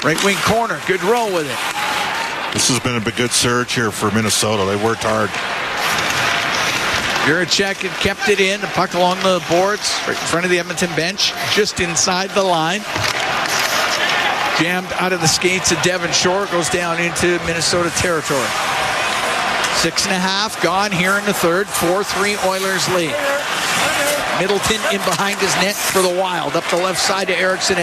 Right wing corner. Gaudreau with it. This has been a good surge here for Minnesota. They worked hard. Juracek had kept it in. The puck along the boards, right in front of the Edmonton bench, just inside the line. Jammed out of the skates of Devon Shore. Goes down into Minnesota territory. 6.5 gone here in the third. 4-3 Oilers lead. Middleton in behind his net for the Wild. Up the left side to Eriksson.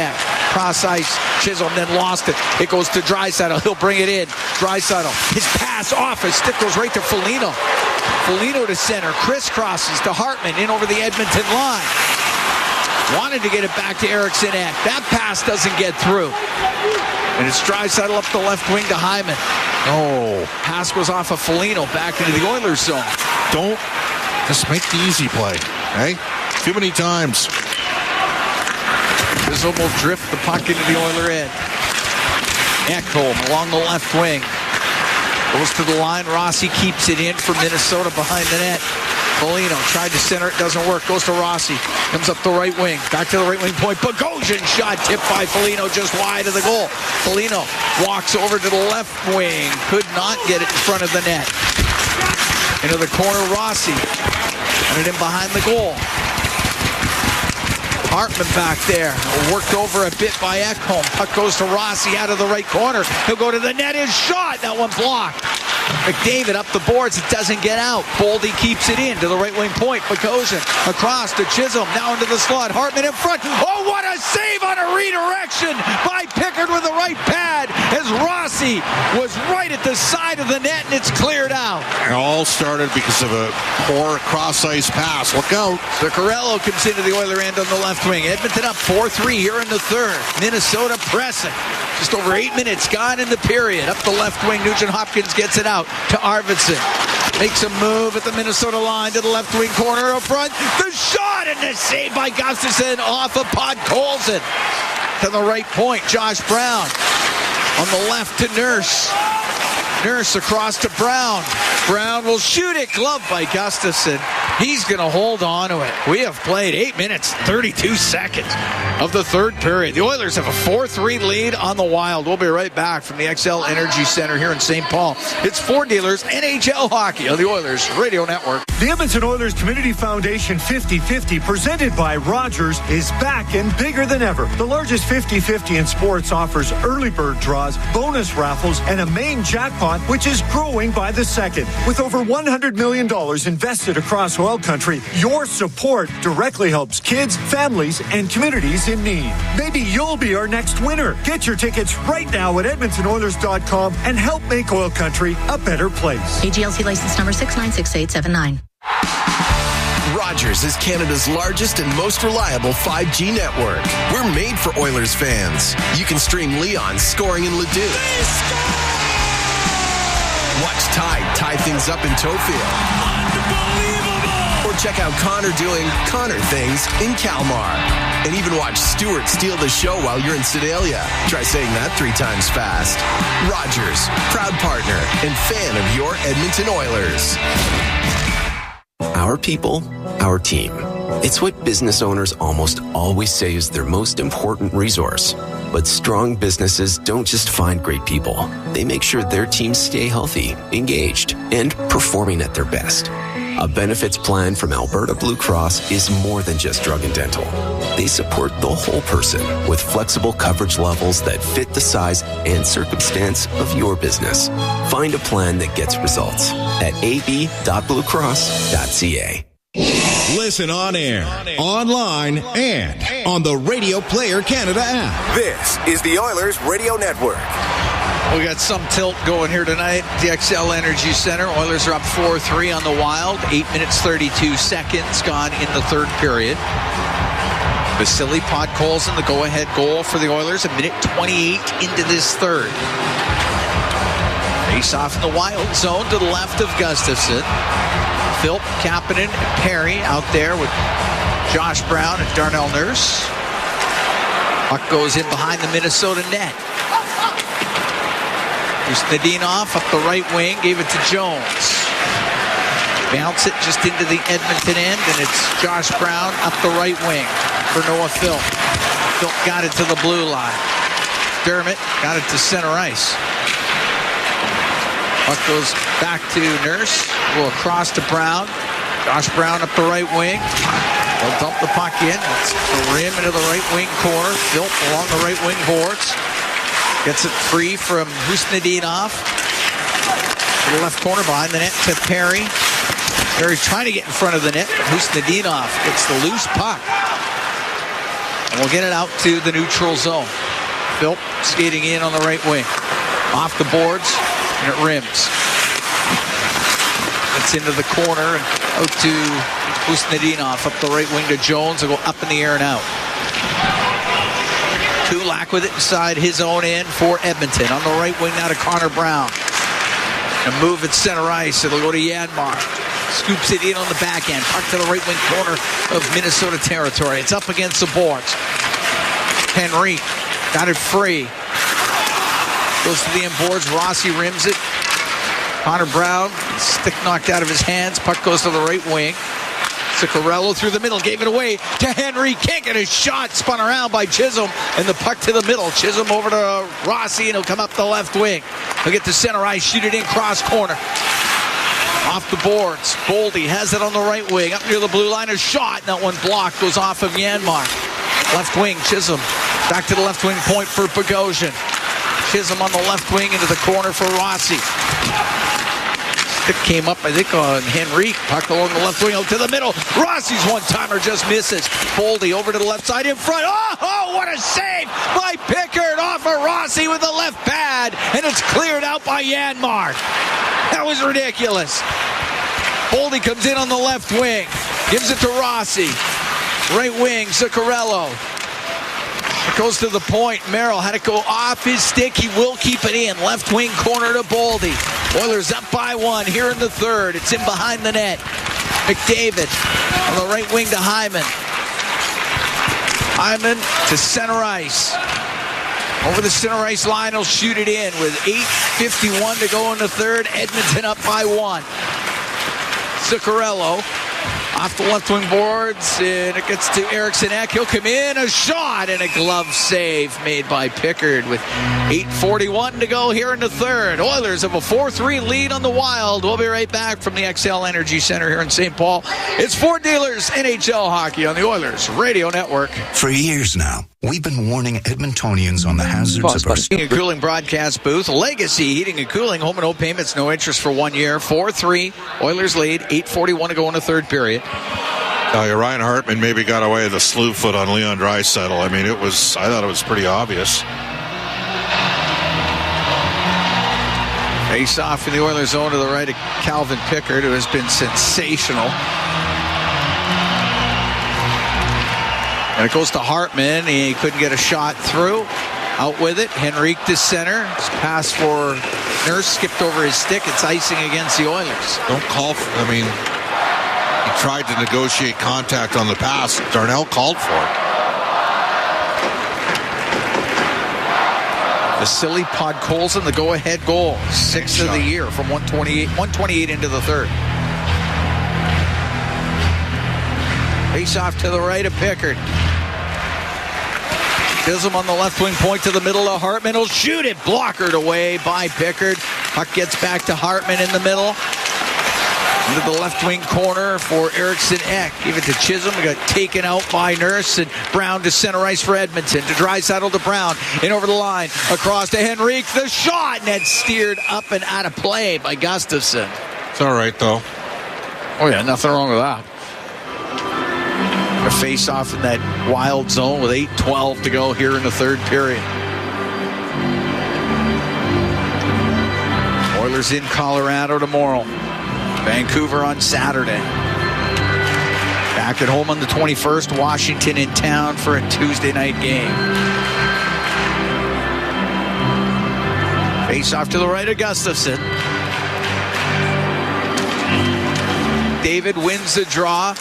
Cross ice. Chisholm then lost it. It goes to Draisaitl. He'll bring it in. Draisaitl. His pass off. His stick goes right to Foligno. Foligno to center. Crisscrosses to Hartman in over the Edmonton line. Wanted to get it back to Eriksson. That pass doesn't get through. And it's Draisaitl up the left wing to Hyman. Oh, pass goes off of Foligno back into the Oilers zone. Don't just make the easy play, hey? Too many times. Chisholm will drift the puck into the Oiler end. Ekholm along the left wing. Goes to the line. Rossi keeps it in for Minnesota behind the net. Foligno tried to center it, doesn't work. Goes to Rossi. Comes up the right wing. Back to the right wing point. Bogosian shot tipped by Foligno just wide of the goal. Foligno walks over to the left wing. Could not get it in front of the net. Into the corner, Rossi. And it in behind the goal. Hartman back there. Worked over a bit by Ekholm. Puck goes to Rossi out of the right corner. He'll go to the net. His shot. That one blocked. McDavid up the boards. It doesn't get out. Boldy keeps it in to the right wing point. Bogosian across to Chisholm. Now into the slot. Hartman in front. Oh, what a save on a redirection by Pickard with the right pad as Rossi was right at the side of the net and it's cleared out. It all started because of a poor cross-ice pass. Look out. Zuccarello comes into the Oiler end on the left wing. Edmonton up 4-3 here in the third. Minnesota pressing. Just over 8 minutes gone in the period. Up the left wing, Nugent-Hopkins gets it out to Arvidsson. Makes a move at the Minnesota line to the left wing corner up front. The shot and the save by Gustafsson off of Podkolzin. To the right point, Josh Brown. On the left to Nurse. Nurse across to Brown. Brown will shoot it. Glove by Gustafsson. He's going to hold on to it. We have played 8 minutes, 32 seconds of the third period. The Oilers have a 4-3 lead on the Wild. We'll be right back from the XL Energy Center here in St. Paul. It's Ford Dealers NHL Hockey on the Oilers Radio Network. The Edmonton Oilers Community Foundation 50-50, presented by Rogers, is back and bigger than ever. The largest 50-50 in sports offers early bird draws, bonus raffles, and a main jackpot, which is growing by the second. With over $100 million invested across oil country, your support directly helps kids, families, and communities in need. Maybe you'll be our next winner. Get your tickets right now at EdmontonOilers.com and help make oil country a better place. AGLC license number 696879. Rogers is Canada's largest and most reliable 5G network. We're made for Oilers fans. You can stream Leon scoring in Leduc. Watch Tide tie things up in Tofield. Or check out Connor doing Connor things in Kalmar. And even watch Stewart steal the show while you're in Sedalia. Try saying that 3 times fast. Rogers, proud partner and fan of your Edmonton Oilers. Our people, our team. It's what business owners almost always say is their most important resource. But strong businesses don't just find great people. They make sure their teams stay healthy, engaged, and performing at their best. A benefits plan from Alberta Blue Cross is more than just drug and dental. They support the whole person with flexible coverage levels that fit the size and circumstance of your business. Find a plan that gets results at ab.bluecross.ca. Listen on air, online, and on the Radio Player Canada app. This is the Oilers Radio Network. We got some tilt going here tonight. The XL Energy Center. Oilers are up 4-3 on the Wild. 8 minutes, 32 seconds gone in the third period. Vasily Podkolzin, the go-ahead goal for the Oilers. 1:28 into this third. Face off in the wild zone to the left of Gustafsson. Philp, Kapanen, and Perry out there with Josh Brown and Darnell Nurse. Puck goes in behind the Minnesota net. Here's Nadinov up the right wing, gave it to Jones. Bounce it just into the Edmonton end, and it's Josh Brown up the right wing for Noah Philp. Philp got it to the blue line. Dermott got it to center ice. Puck goes back to Nurse. Go across to Brown. Josh Brown up the right wing. They'll dump the puck in. It's the rim into the right wing corner. Philp along the right wing boards. Gets it free from Husnadinov. To the left corner behind the net to Perry. Perry trying to get in front of the net. Husnadinov gets the loose puck. And we'll get it out to the neutral zone. Philp skating in on the right wing. Off the boards, and it rims. It's into the corner and out to Husnadinov up the right wing to Jones. Will go up in the air and out. Kulak with it inside his own end for Edmonton. On the right wing now to Connor Brown. A move at center ice. It'll go to Janmark. Scoops it in on the back end. Puck to the right wing corner of Minnesota territory. It's up against the boards. Henrique got it free. Goes to the end boards. Rossi rims it. Connor Brown, stick knocked out of his hands. Puck goes to the right wing. Zuccarello through the middle, gave it away to Henry. Can't get a shot. Spun around by Chisholm, and the puck to the middle. Chisholm over to Rossi, and he'll come up the left wing. He'll get to center ice, shoot it in cross corner. Off the boards. Boldy has it on the right wing. Up near the blue line, a shot. That one blocked. Goes off of Janmark. Left wing, Chisholm. Back to the left wing point for Bogosian. Chisholm on the left wing into the corner for Rossi. Stick came up, I think, on Henrique. Puck along the left wing out to the middle. Rossi's one-timer just misses. Boldy over to the left side in front. Oh, what a save by Pickard off of Rossi with the left pad. And it's cleared out by Janmark. That was ridiculous. Boldy comes in on the left wing. Gives it to Rossi. Right wing, Zuccarello. It goes to the point. Merrill had it go off his stick. He will keep it in. Left wing corner to Boldy. Oilers up by one here in the third. It's in behind the net. McDavid on the right wing to Hyman. Hyman to center ice. Over the center ice line, he'll shoot it in with 8:51 to go in the third. Edmonton up by one. Zuccarello off the left wing boards, and it gets to Eriksson Ek. He'll come in, a shot, and a glove save made by Pickard with 8:41 to go here in the third. Oilers have a 4-3 lead on the Wild. We'll be right back from the XL Energy Center here in St. Paul. It's Ford Dealers NHL Hockey on the Oilers Radio Network. For years now, we've been warning Edmontonians on the hazards of our Heating and Cooling broadcast booth. Legacy Heating and Cooling. Home and home payments, no interest for 1 year. 4-3. Oilers lead. 8:41 to go in the third period. Ryan Hartman maybe got away with a slew foot on Leon Draisaitl. I mean, I thought it was pretty obvious. Face off in the Oilers zone to the right of Calvin Pickard, who has been sensational. And it goes to Hartman. He couldn't get a shot through. Out with it. Henrique to center. His pass for Nurse skipped over his stick. It's icing against the Oilers. Don't call for, he tried to negotiate contact on the pass. Darnell called for it. Vasily Podkolzin, the go-ahead goal. Sixth of the year from 128 into the third. Face off to the right of Pickard. Chisholm on the left wing point to the middle of Hartman. He'll shoot it. Blockered away by Pickard. Puck gets back to Hartman in the middle. Into the left wing corner for Eriksson Ek. Give it to Chisholm. We got taken out by Nurse, and Brown to center ice for Edmonton. To Draisaitl to Brown. In over the line. Across to Henrique. The shot. And that's steered up and out of play by Gustafsson. It's all right, though. Oh, yeah. Nothing wrong with that. A face-off in that Wild zone with 8:12 to go here in the third period. Oilers in Colorado tomorrow. Vancouver on Saturday. Back at home on the 21st, Washington in town for a Tuesday night game. Face off to the right of Gustafsson. David wins the draw.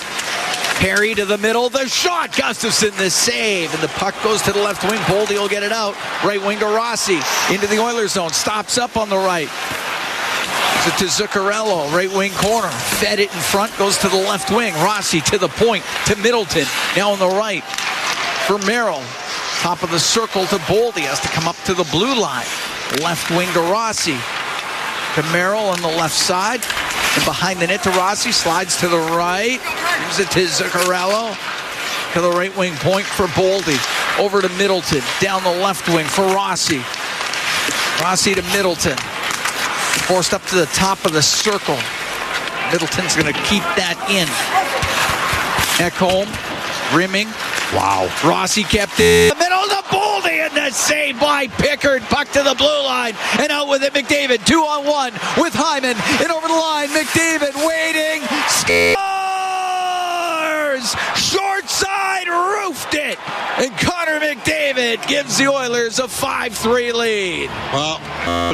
Perry to the middle, the shot. Gustafsson, the save. And the puck goes to the left wing. Boldy will get it out. Right wing to Rossi. Into the Oilers zone. Stops up on the right. To Zuccarello, right wing corner. Fed it in front, goes to the left wing. Rossi to the point, to Middleton. Now on the right for Merrill. Top of the circle to Boldy. Has to come up to the blue line. Left wing to Rossi. To Merrill on the left side. And behind the net to Rossi. Slides to the right. Gives it to Zuccarello. To the right wing point for Boldy. Over to Middleton. Down the left wing for Rossi. Rossi to Middleton. Forced up to the top of the circle. Middleton's going to keep that in. Ekholm, rimming. Wow. Rossi kept it. The middle to Boldy, and the save by Pickard. Puck to the blue line, and out with it McDavid. 2-on-1 with Hyman. And over the line, McDavid waiting. Scores! Short side, roofed it. And Connor McDavid gives the Oilers a 5-3 lead. Well,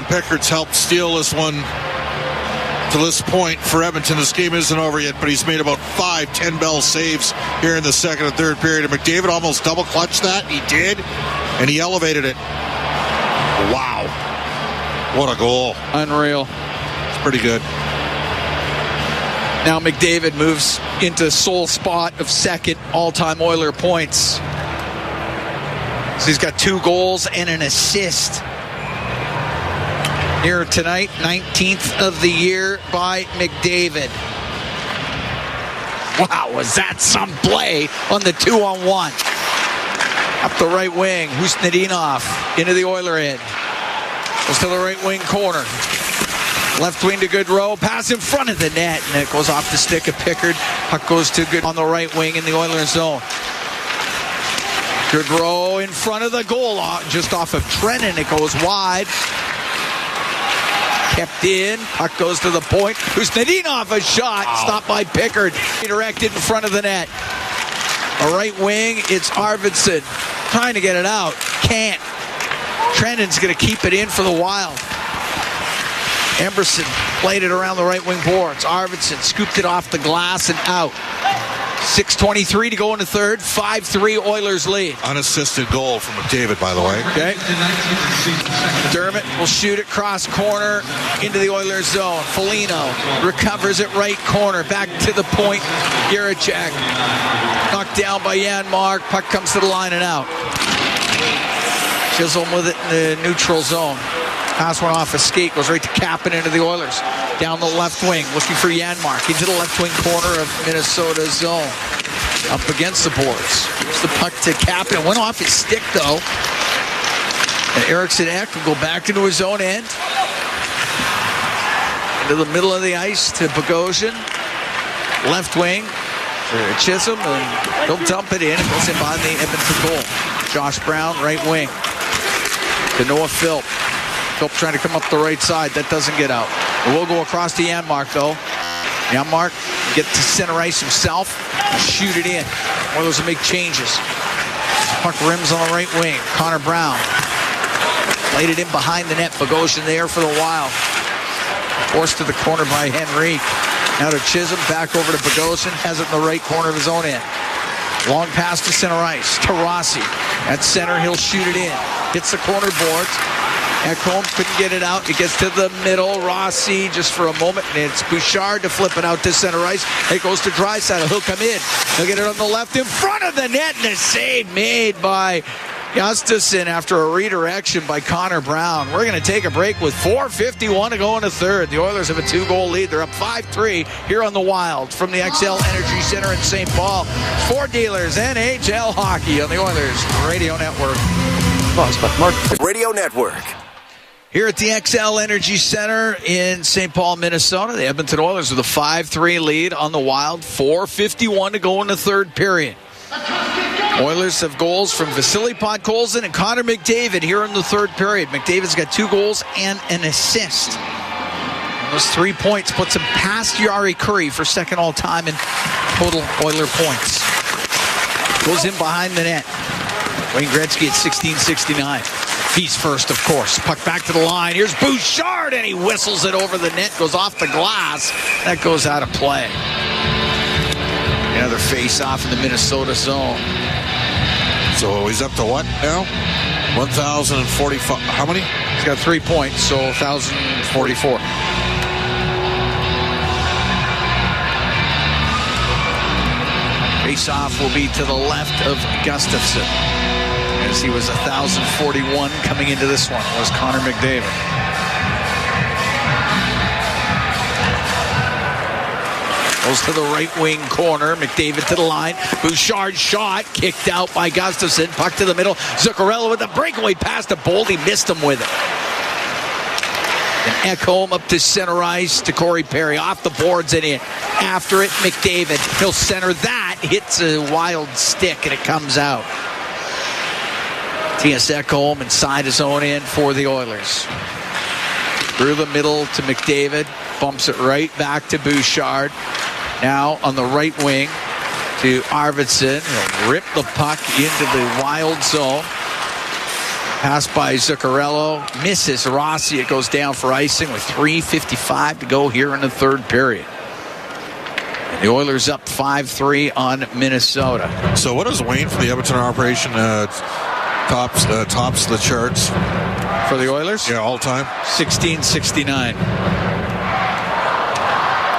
Pickard's helped steal this one to this point for Edmonton. This game isn't over yet, but he's made about 5 10-bell saves here in the second and third period. And McDavid almost double-clutched that. He did, and he elevated it. Wow. What a goal. Unreal. It's pretty good. Now McDavid moves into sole spot of second all-time Oiler points. So he's got 2 goals and an assist. Here tonight, 19th of the year by McDavid. Wow, was that some play on the 2-on-1? Up the right wing, Husnedinov into the Oiler end. Goes to the right wing corner. Left wing to Goodrow, pass in front of the net, and it goes off the stick of Pickard. Puck goes to Good on the right wing in the Oilers zone. Goodrow in front of the goal, just off of Trennan. It goes wide. Kept in. Puck goes to the point. Husnedinov a shot. Wow. Stopped by Pickard. Directed in front of the net. A right wing, it's Arvidsson. Trying to get it out. Can't. Trennan's going to keep it in for the Wild. Emberson played it around the right wing boards. Arvidsson scooped it off the glass and out. 6:23 to go in the third. 5-3 Oilers lead. Unassisted goal from McDavid, by the way. Okay. Dermott will shoot it cross corner into the Oilers zone. Foligno recovers it right corner. Back to the point. Jiricek knocked down by Janmark. Puck comes to the line and out. Chisholm with it in the neutral zone. Pass went off a skate, goes right to Kapanen into the Oilers. Down the left wing, looking for Janmark. Into the left wing corner of Minnesota's zone. Up against the boards. Gives the puck to Kapanen. Went off his stick, though. And Eriksson Ek will go back into his own end. Into the middle of the ice to Bogosian. Left wing to Chisholm. And he'll dump it in. It goes in behind the Edmonton goal. Josh Brown, right wing. To Noah Philp. Philp trying to come up the right side. That doesn't get out. It will go across to Janmark, though. Janmark get to center ice himself. Shoot it in. Oilers will make changes. Puck rims on the right wing. Connor Brown. Played it in behind the net. Bogosian there for the Wild. Forced to the corner by Henrique. Now to Chisholm. Back over to Bogosian. Has it in the right corner of his own end. Long pass to center ice. To Rossi. At center, he'll shoot it in. Hits the corner boards. Ekholm couldn't get it out. It gets to the middle. Rossi just for a moment. And it's Bouchard to flip it out to center ice. It goes to Draisaitl. He'll come in. He'll get it on the left in front of the net. And a save made by Gustafsson after a redirection by Connor Brown. We're going to take a break with 4:51 to go in the third. The Oilers have a 2-goal lead. They're up 5-3 here on the Wild from the XL Energy Center in St. Paul. For dealers, NHL hockey on the Oilers Radio Network. Radio Network. Here at the XL Energy Center in St. Paul, Minnesota, the Edmonton Oilers with a 5-3 lead on the Wild. 4:51 to go in the third period. Oilers have goals from Vasily Podkolzin and Connor McDavid here in the third period. McDavid's got 2 goals and an assist. Those 3 points puts him past Jari Kurri for second all-time in total Oiler points. Goes in behind the net. Wayne Gretzky at 1669. He's first, of course. Puck back to the line. Here's Bouchard, and he whistles it over the net. Goes off the glass. That goes out of play. Another face-off in the Minnesota zone. So he's up to what now? 1,045. How many? He's got 3 points, so 1,044. Face-off will be to the left of Gustafsson, as he was 1,041 coming into this one, was Connor McDavid. Goes to the right wing corner. McDavid to the line. Bouchard shot. Kicked out by Gustafsson. Puck to the middle. Zuccarello with a breakaway pass to Boldy. Missed him with it. And Ekholm up to center ice to Corey Perry. Off the boards and in. After it, McDavid. He'll center that. Hits a wild stick and it comes out. T.S. Ekholm inside his own end for the Oilers. Through the middle to McDavid. Bumps it right back to Bouchard. Now on the right wing to Arvidsson. He'll rip the puck into the wild zone. Pass by Zuccarello. Misses Rossi. It goes down for icing with 3:55 to go here in the third period. And the Oilers up 5-3 on Minnesota. So what does Wayne for the Edmonton operation tops the charts? For the Oilers? Yeah, all time. 1669.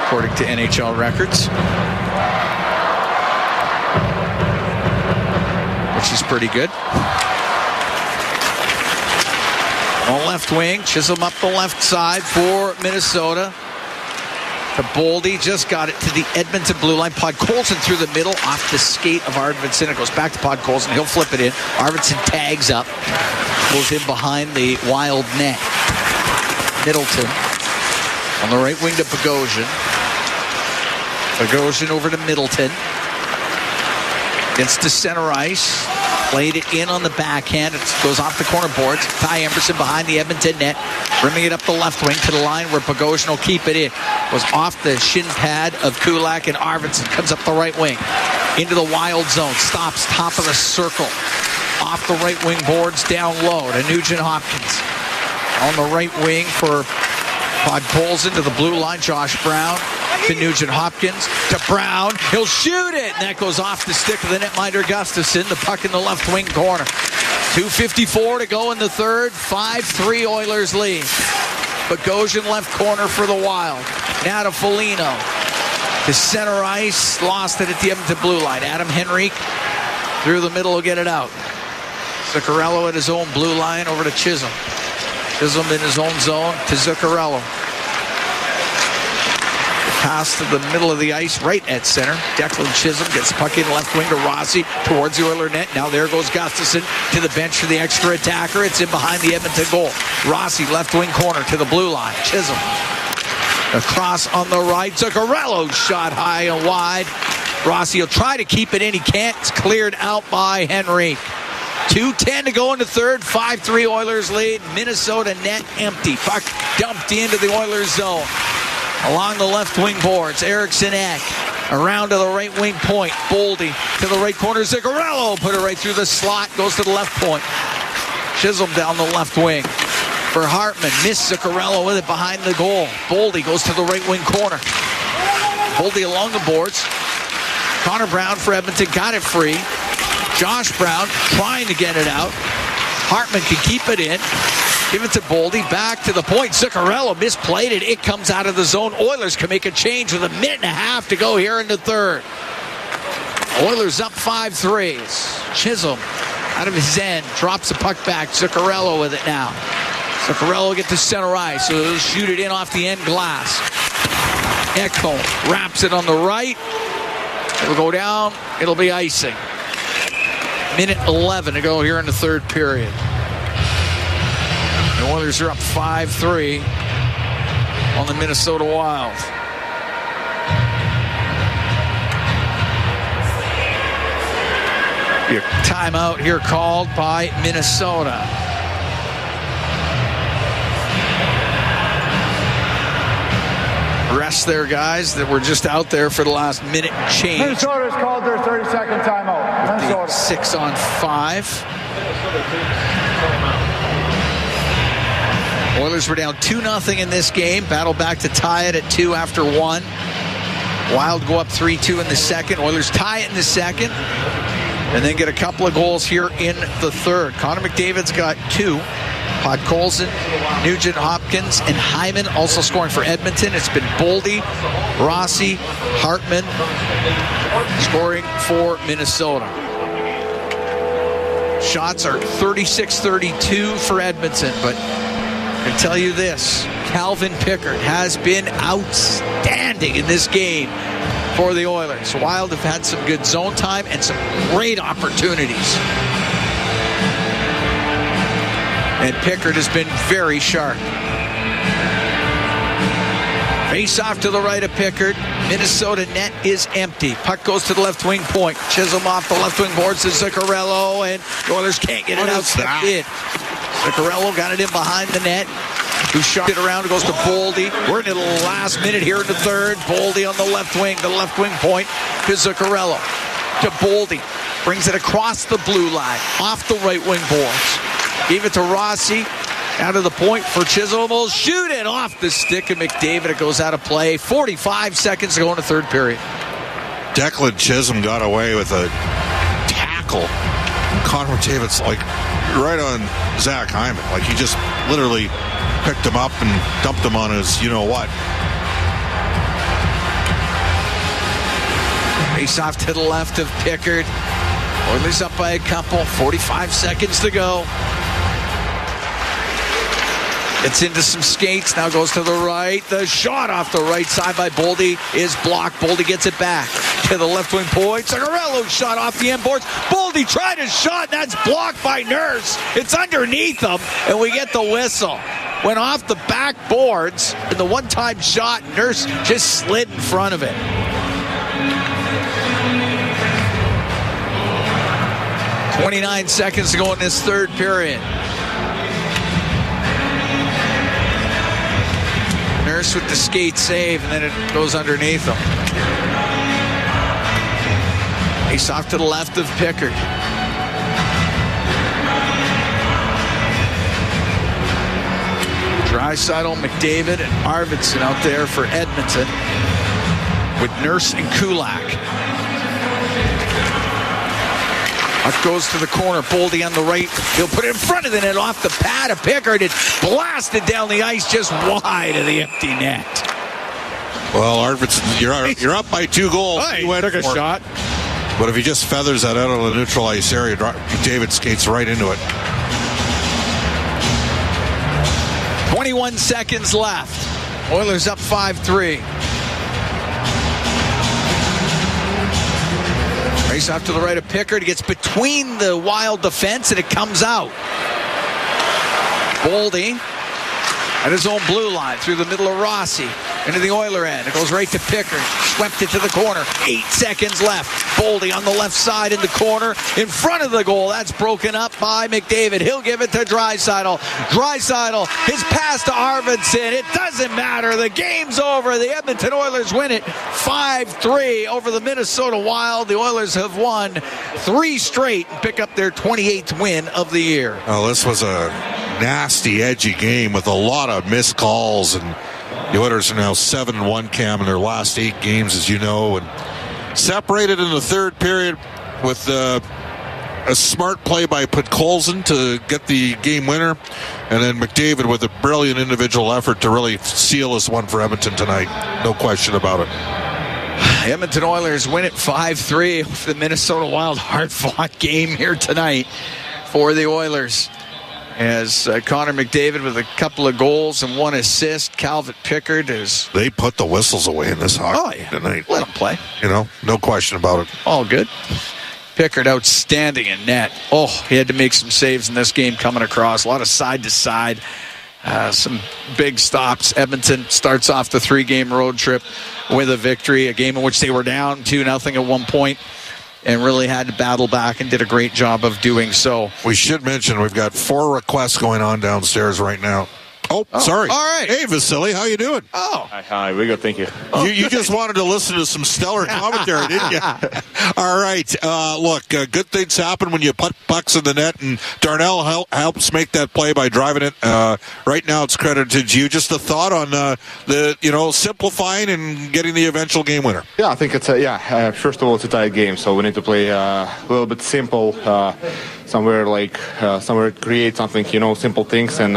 According to NHL records. Which is pretty good. On left wing, Chisholm up the left side for Minnesota. To Boldy, just got it to the Edmonton blue line. Podkolzin through the middle, off the skate of Arvidsson. It goes back to Podkolzin. He'll flip it in. Arvidsson tags up. Goes in behind the wild net. Middleton on the right wing to Bogosian. Bogosian over to Middleton. Gets to center ice. Played it in on the backhand. It goes off the corner boards. Ty Emberson behind the Edmonton net. Bringing it up the left wing to the line where Bogosian will keep it in. Goes off the shin pad of Kulak and Arvidsson. Comes up the right wing. Into the wild zone. Stops top of the circle. Off the right wing boards down low to Nugent Hopkins. On the right wing for Podkolzin to the blue line. Josh Brown to Nugent Hopkins to Brown. He'll shoot it. And that goes off the stick of the netminder Gustafsson. The puck in the left wing corner. 2:54 to go in the third. 5-3 Oilers lead. Bogosian left corner for the Wild. Now to Foligno. To center ice. Lost it at the Edmonton blue line. Adam Henrique through the middle will get it out. Zuccarello at his own blue line over to Chisholm. Chisholm in his own zone to Zuccarello. Pass to the middle of the ice, right at center. Declan Chisholm gets the puck in left wing to Rossi towards the Oiler net. Now there goes Gustafsson to the bench for the extra attacker. It's in behind the Edmonton goal. Rossi left wing corner to the blue line. Chisholm across on the right. Zuccarello shot high and wide. Rossi will try to keep it in. He can't. It's cleared out by Henrique. 2:10 to go in the third. 5-3 Oilers lead. Minnesota net empty. Puck dumped into the Oilers zone. Along the left wing boards, Eriksson Ek around to the right wing point. Boldy to the right corner. Zuccarello put it right through the slot. Goes to the left point. Chisholm down the left wing for Hartman. Missed Zuccarello with it behind the goal. Boldy goes to the right wing corner. Boldy along the boards. Connor Brown for Edmonton got it free. Josh Brown trying to get it out. Hartman can keep it in. Give it to Boldy. Back to the point. Zuccarello misplayed it. It comes out of the zone. Oilers can make a change with 1.5 to go here in the third. Oilers up 5-3. Chisholm out of his end. Drops the puck back. Zuccarello with it now. Zuccarello get to center ice. So he'll shoot it in off the end glass. Ekholm wraps it on the right. It'll go down. It'll be icing. 1:11 to go here in the third period. The Oilers are up 5-3 on the Minnesota Wild. Your timeout here called by Minnesota. rest their guys that were just out there for the last minute and change. Minnesota's called their 30-second timeout. Minnesota. 6-on-5. Oilers were down 2-0 in this game. Battle back to tie it at 2 after 1. Wild go up 3-2 in the second. Oilers tie it in the second. And then get a couple of goals here in the third. Connor McDavid's got 2. Podkolzin, Nugent Hopkins, and Hyman also scoring for Edmonton. It's been Boldy, Rossi, Hartman scoring for Minnesota. Shots are 36-32 for Edmonton, but I can tell you this, Calvin Pickard has been outstanding in this game for the Oilers. Wild have had some good zone time and some great opportunities. And Pickard has been very sharp. Face off to the right of Pickard. Minnesota net is empty. Puck goes to the left wing point. Chisholm off the left wing boards to Zuccarello, and the Oilers can't get it out. Zuccarello got it in behind the net. Who shot it around, it goes to Boldy. We're into the last minute here in the third. Boldy on the left wing point to Zuccarello. To Boldy. Brings it across the blue line, off the right wing boards. Gave it to Rossi. Out of the point for Chisholm. Will shoot it off the stick of McDavid. It goes out of play. 45 seconds to go in the third period. Declan Chisholm got away with a tackle. And Connor McDavid's like right on Zach Hyman. Like he just literally picked him up and dumped him on his you-know-what. Face off to the left of Pickard. Oilers up by a couple. 45 seconds to go. It's into some skates. Now goes to the right. The shot off the right side by Boldy is blocked. Boldy gets it back to the left wing point. Zuccarello shot off the end boards. Boldy tried a shot. That's blocked by Nurse. It's underneath him, and we get the whistle. Went off the back boards, and the one-time shot, Nurse just slid in front of it. .29 seconds to go in this third period. Nurse with the skate save, and then it goes underneath him. Face off to the left of Pickard. Draisaitl, McDavid, and Arvidsson out there for Edmonton with Nurse and Kulak. Puck goes to the corner. Boldy on the right. He'll put it in front of the net off the pad of Pickard. It's blasted down the ice just wide of the empty net. Well, Arvidsson, you're up by 2 goals. Oh, he took a shot. But if he just feathers that out of the neutral ice area, David skates right into it. 21 seconds left. Oilers up 5-3. Race off to the right of Pickard. He gets between the Wild defense, and it comes out. Boldy at his own blue line through the middle of Rossi into the Oiler end. It goes right to Pickard. Swept it to the corner. 8 seconds left. Boldy on the left side in the corner in front of the goal. That's broken up by McDavid. He'll give it to Draisaitl. Draisaitl, his pass to Arvidsson. It doesn't matter. The game's over. The Edmonton Oilers win it 5-3 over the Minnesota Wild. The Oilers have won 3 straight and pick up their 28th win of the year. Oh, this was a nasty, edgy game with a lot of missed calls, and the Oilers are now 7-1, Cam, in their last 8 games, as you know, and separated in the third period with a smart play by Podkolzin to get the game winner, and then McDavid with a brilliant individual effort to really seal this one for Edmonton tonight. No question about it. Edmonton Oilers win it 5-3 over the Minnesota Wild. Hard-fought game here tonight for the Oilers. As Connor McDavid with a couple of goals and 1 assist. Calvin Pickard is... They put the whistles away in this hockey tonight. Let them play. You know, no question about it. All good. Pickard outstanding in net. Oh, he had to make some saves in this game coming across. A lot of side-to-side. Some big stops. Edmonton starts off the 3-game road trip with a victory. A game in which they were down 2-0 at one point, and really had to battle back and did a great job of doing so. We should mention we've got 4 requests going on downstairs right now. Oh, sorry. All right. Hey, Vasily, how you doing? Oh. Hi, we good, thank you. You just wanted to listen to some stellar commentary, didn't you? All right. Look, good things happen when you put pucks in the net, and Darnell helps make that play by driving it. Right now, it's credited to you. Just a thought on the simplifying and getting the eventual game winner. Yeah, I think it's first of all, it's a tight game, so we need to play a little bit simple. Somewhere create something, simple things, and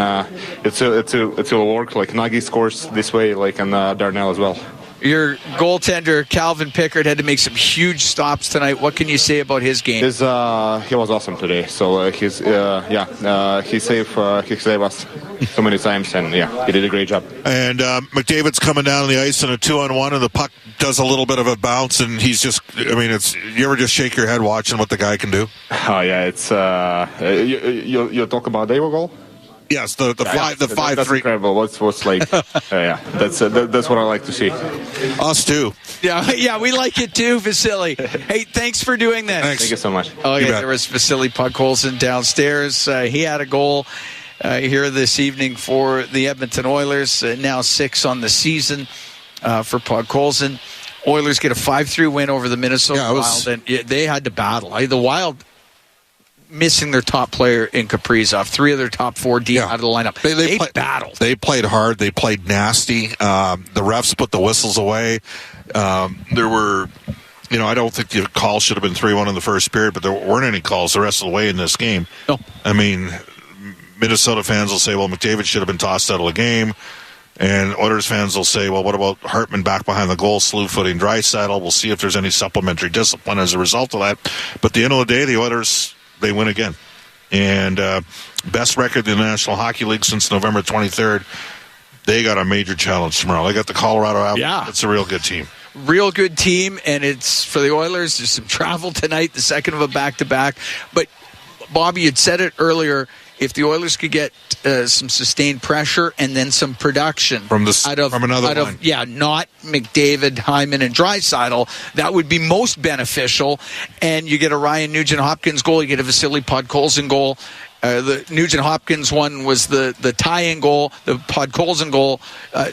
it will work. Like Nagy scores this way, and Darnell as well. Your goaltender Calvin Pickard had to make some huge stops tonight. What can you say about his game? He was awesome today. So he saved us so many times, and he did a great job. And McDavid's coming down on the ice in a 2-on-1, and the puck does a little bit of a bounce, and he's just. You ever just shake your head watching what the guy can do? Oh yeah, it's you talk about Davo goal. Yes, the 5-3. That's incredible. What's like? That's what I like to see. Us too. Yeah, we like it too, Vasily. Hey, thanks for doing that. Thanks. Thank you so much. Oh yeah, there was Vasily Podkolzin downstairs. He had a goal here this evening for the Edmonton Oilers. Now 6 on the season for Podkolzin. Oilers get a 5-3 win over the Minnesota Wild, and they had to battle. The Wild missing their top player in Kaprizov, 3 of their top 4 deep out of the lineup. They battled. They played hard. They played nasty. The refs put the whistles away. There were, I don't think the call should have been 3-1 in the first period, but there weren't any calls the rest of the way in this game. No. Minnesota fans will say, well, McDavid should have been tossed out of the game. And Oilers fans will say, well, what about Hartman back behind the goal, slew-footing Draisaitl? We'll see if there's any supplementary discipline as a result of that. But at the end of the day, the Oilers, they win again. And best record in the National Hockey League since November 23rd. They got a major challenge tomorrow. They got the Colorado Avalanche. Yeah. It's a real good team. Real good team, and it's for the Oilers. There's some travel tonight, the second of a back-to-back. But, Bobby, you'd said it earlier, if the Oilers could get some sustained pressure and then some production from another line. Not McDavid, Hyman, and Draisaitl, that would be most beneficial. And you get a Ryan Nugent-Hopkins goal, you get a Vasily Podkolzin goal. The Nugent-Hopkins one was the tie-in goal. The Podkolzin goal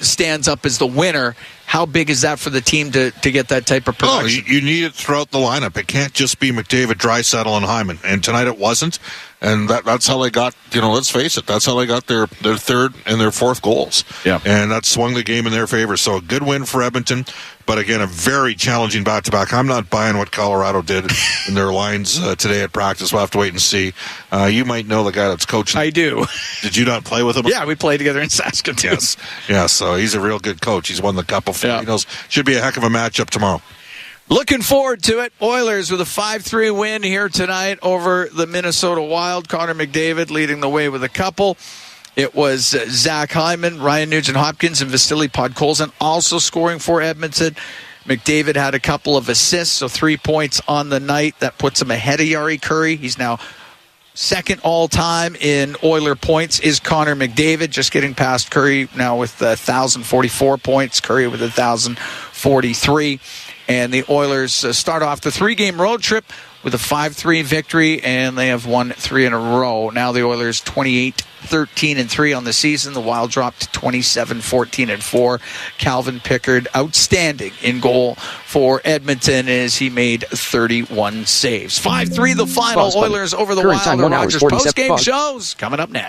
stands up as the winner. How big is that for the team to get that type of production? You need it throughout the lineup. It can't just be McDavid, Draisaitl, and Hyman. And tonight it wasn't. And that's how they got, let's face it, that's how they got their third and their fourth goals. Yeah. And that swung the game in their favor. So a good win for Edmonton. But again, a very challenging back-to-back. I'm not buying what Colorado did in their lines today at practice. We'll have to wait and see. You might know the guy that's coaching. I do. Did you not play with him? Yeah, we played together in Saskatoon. Yes. Yeah, so he's a real good coach. He's won the Cup before. Yeah. He knows. Should be a heck of a matchup tomorrow. Looking forward to it. Oilers with a 5-3 win here tonight over the Minnesota Wild. Connor McDavid leading the way with a couple. It was Zach Hyman, Ryan Nugent-Hopkins, and Vasily Podkolzin also scoring for Edmonton. McDavid had a couple of assists, so 3 points on the night. That puts him ahead of Yari Curry. He's now second all-time in Oiler points is Connor McDavid, just getting past Curry now with 1,044 points. Curry with 1,043. And the Oilers start off the 3-game road trip with a 5-3 victory, and they have won 3 in a row. Now the Oilers 28-13-3 on the season. The Wild dropped to 27-14-4. Calvin Pickard outstanding in goal for Edmonton as he made 31 saves. 5-3 the final. Oilers over the Wild. Rogers post-game shows coming up next.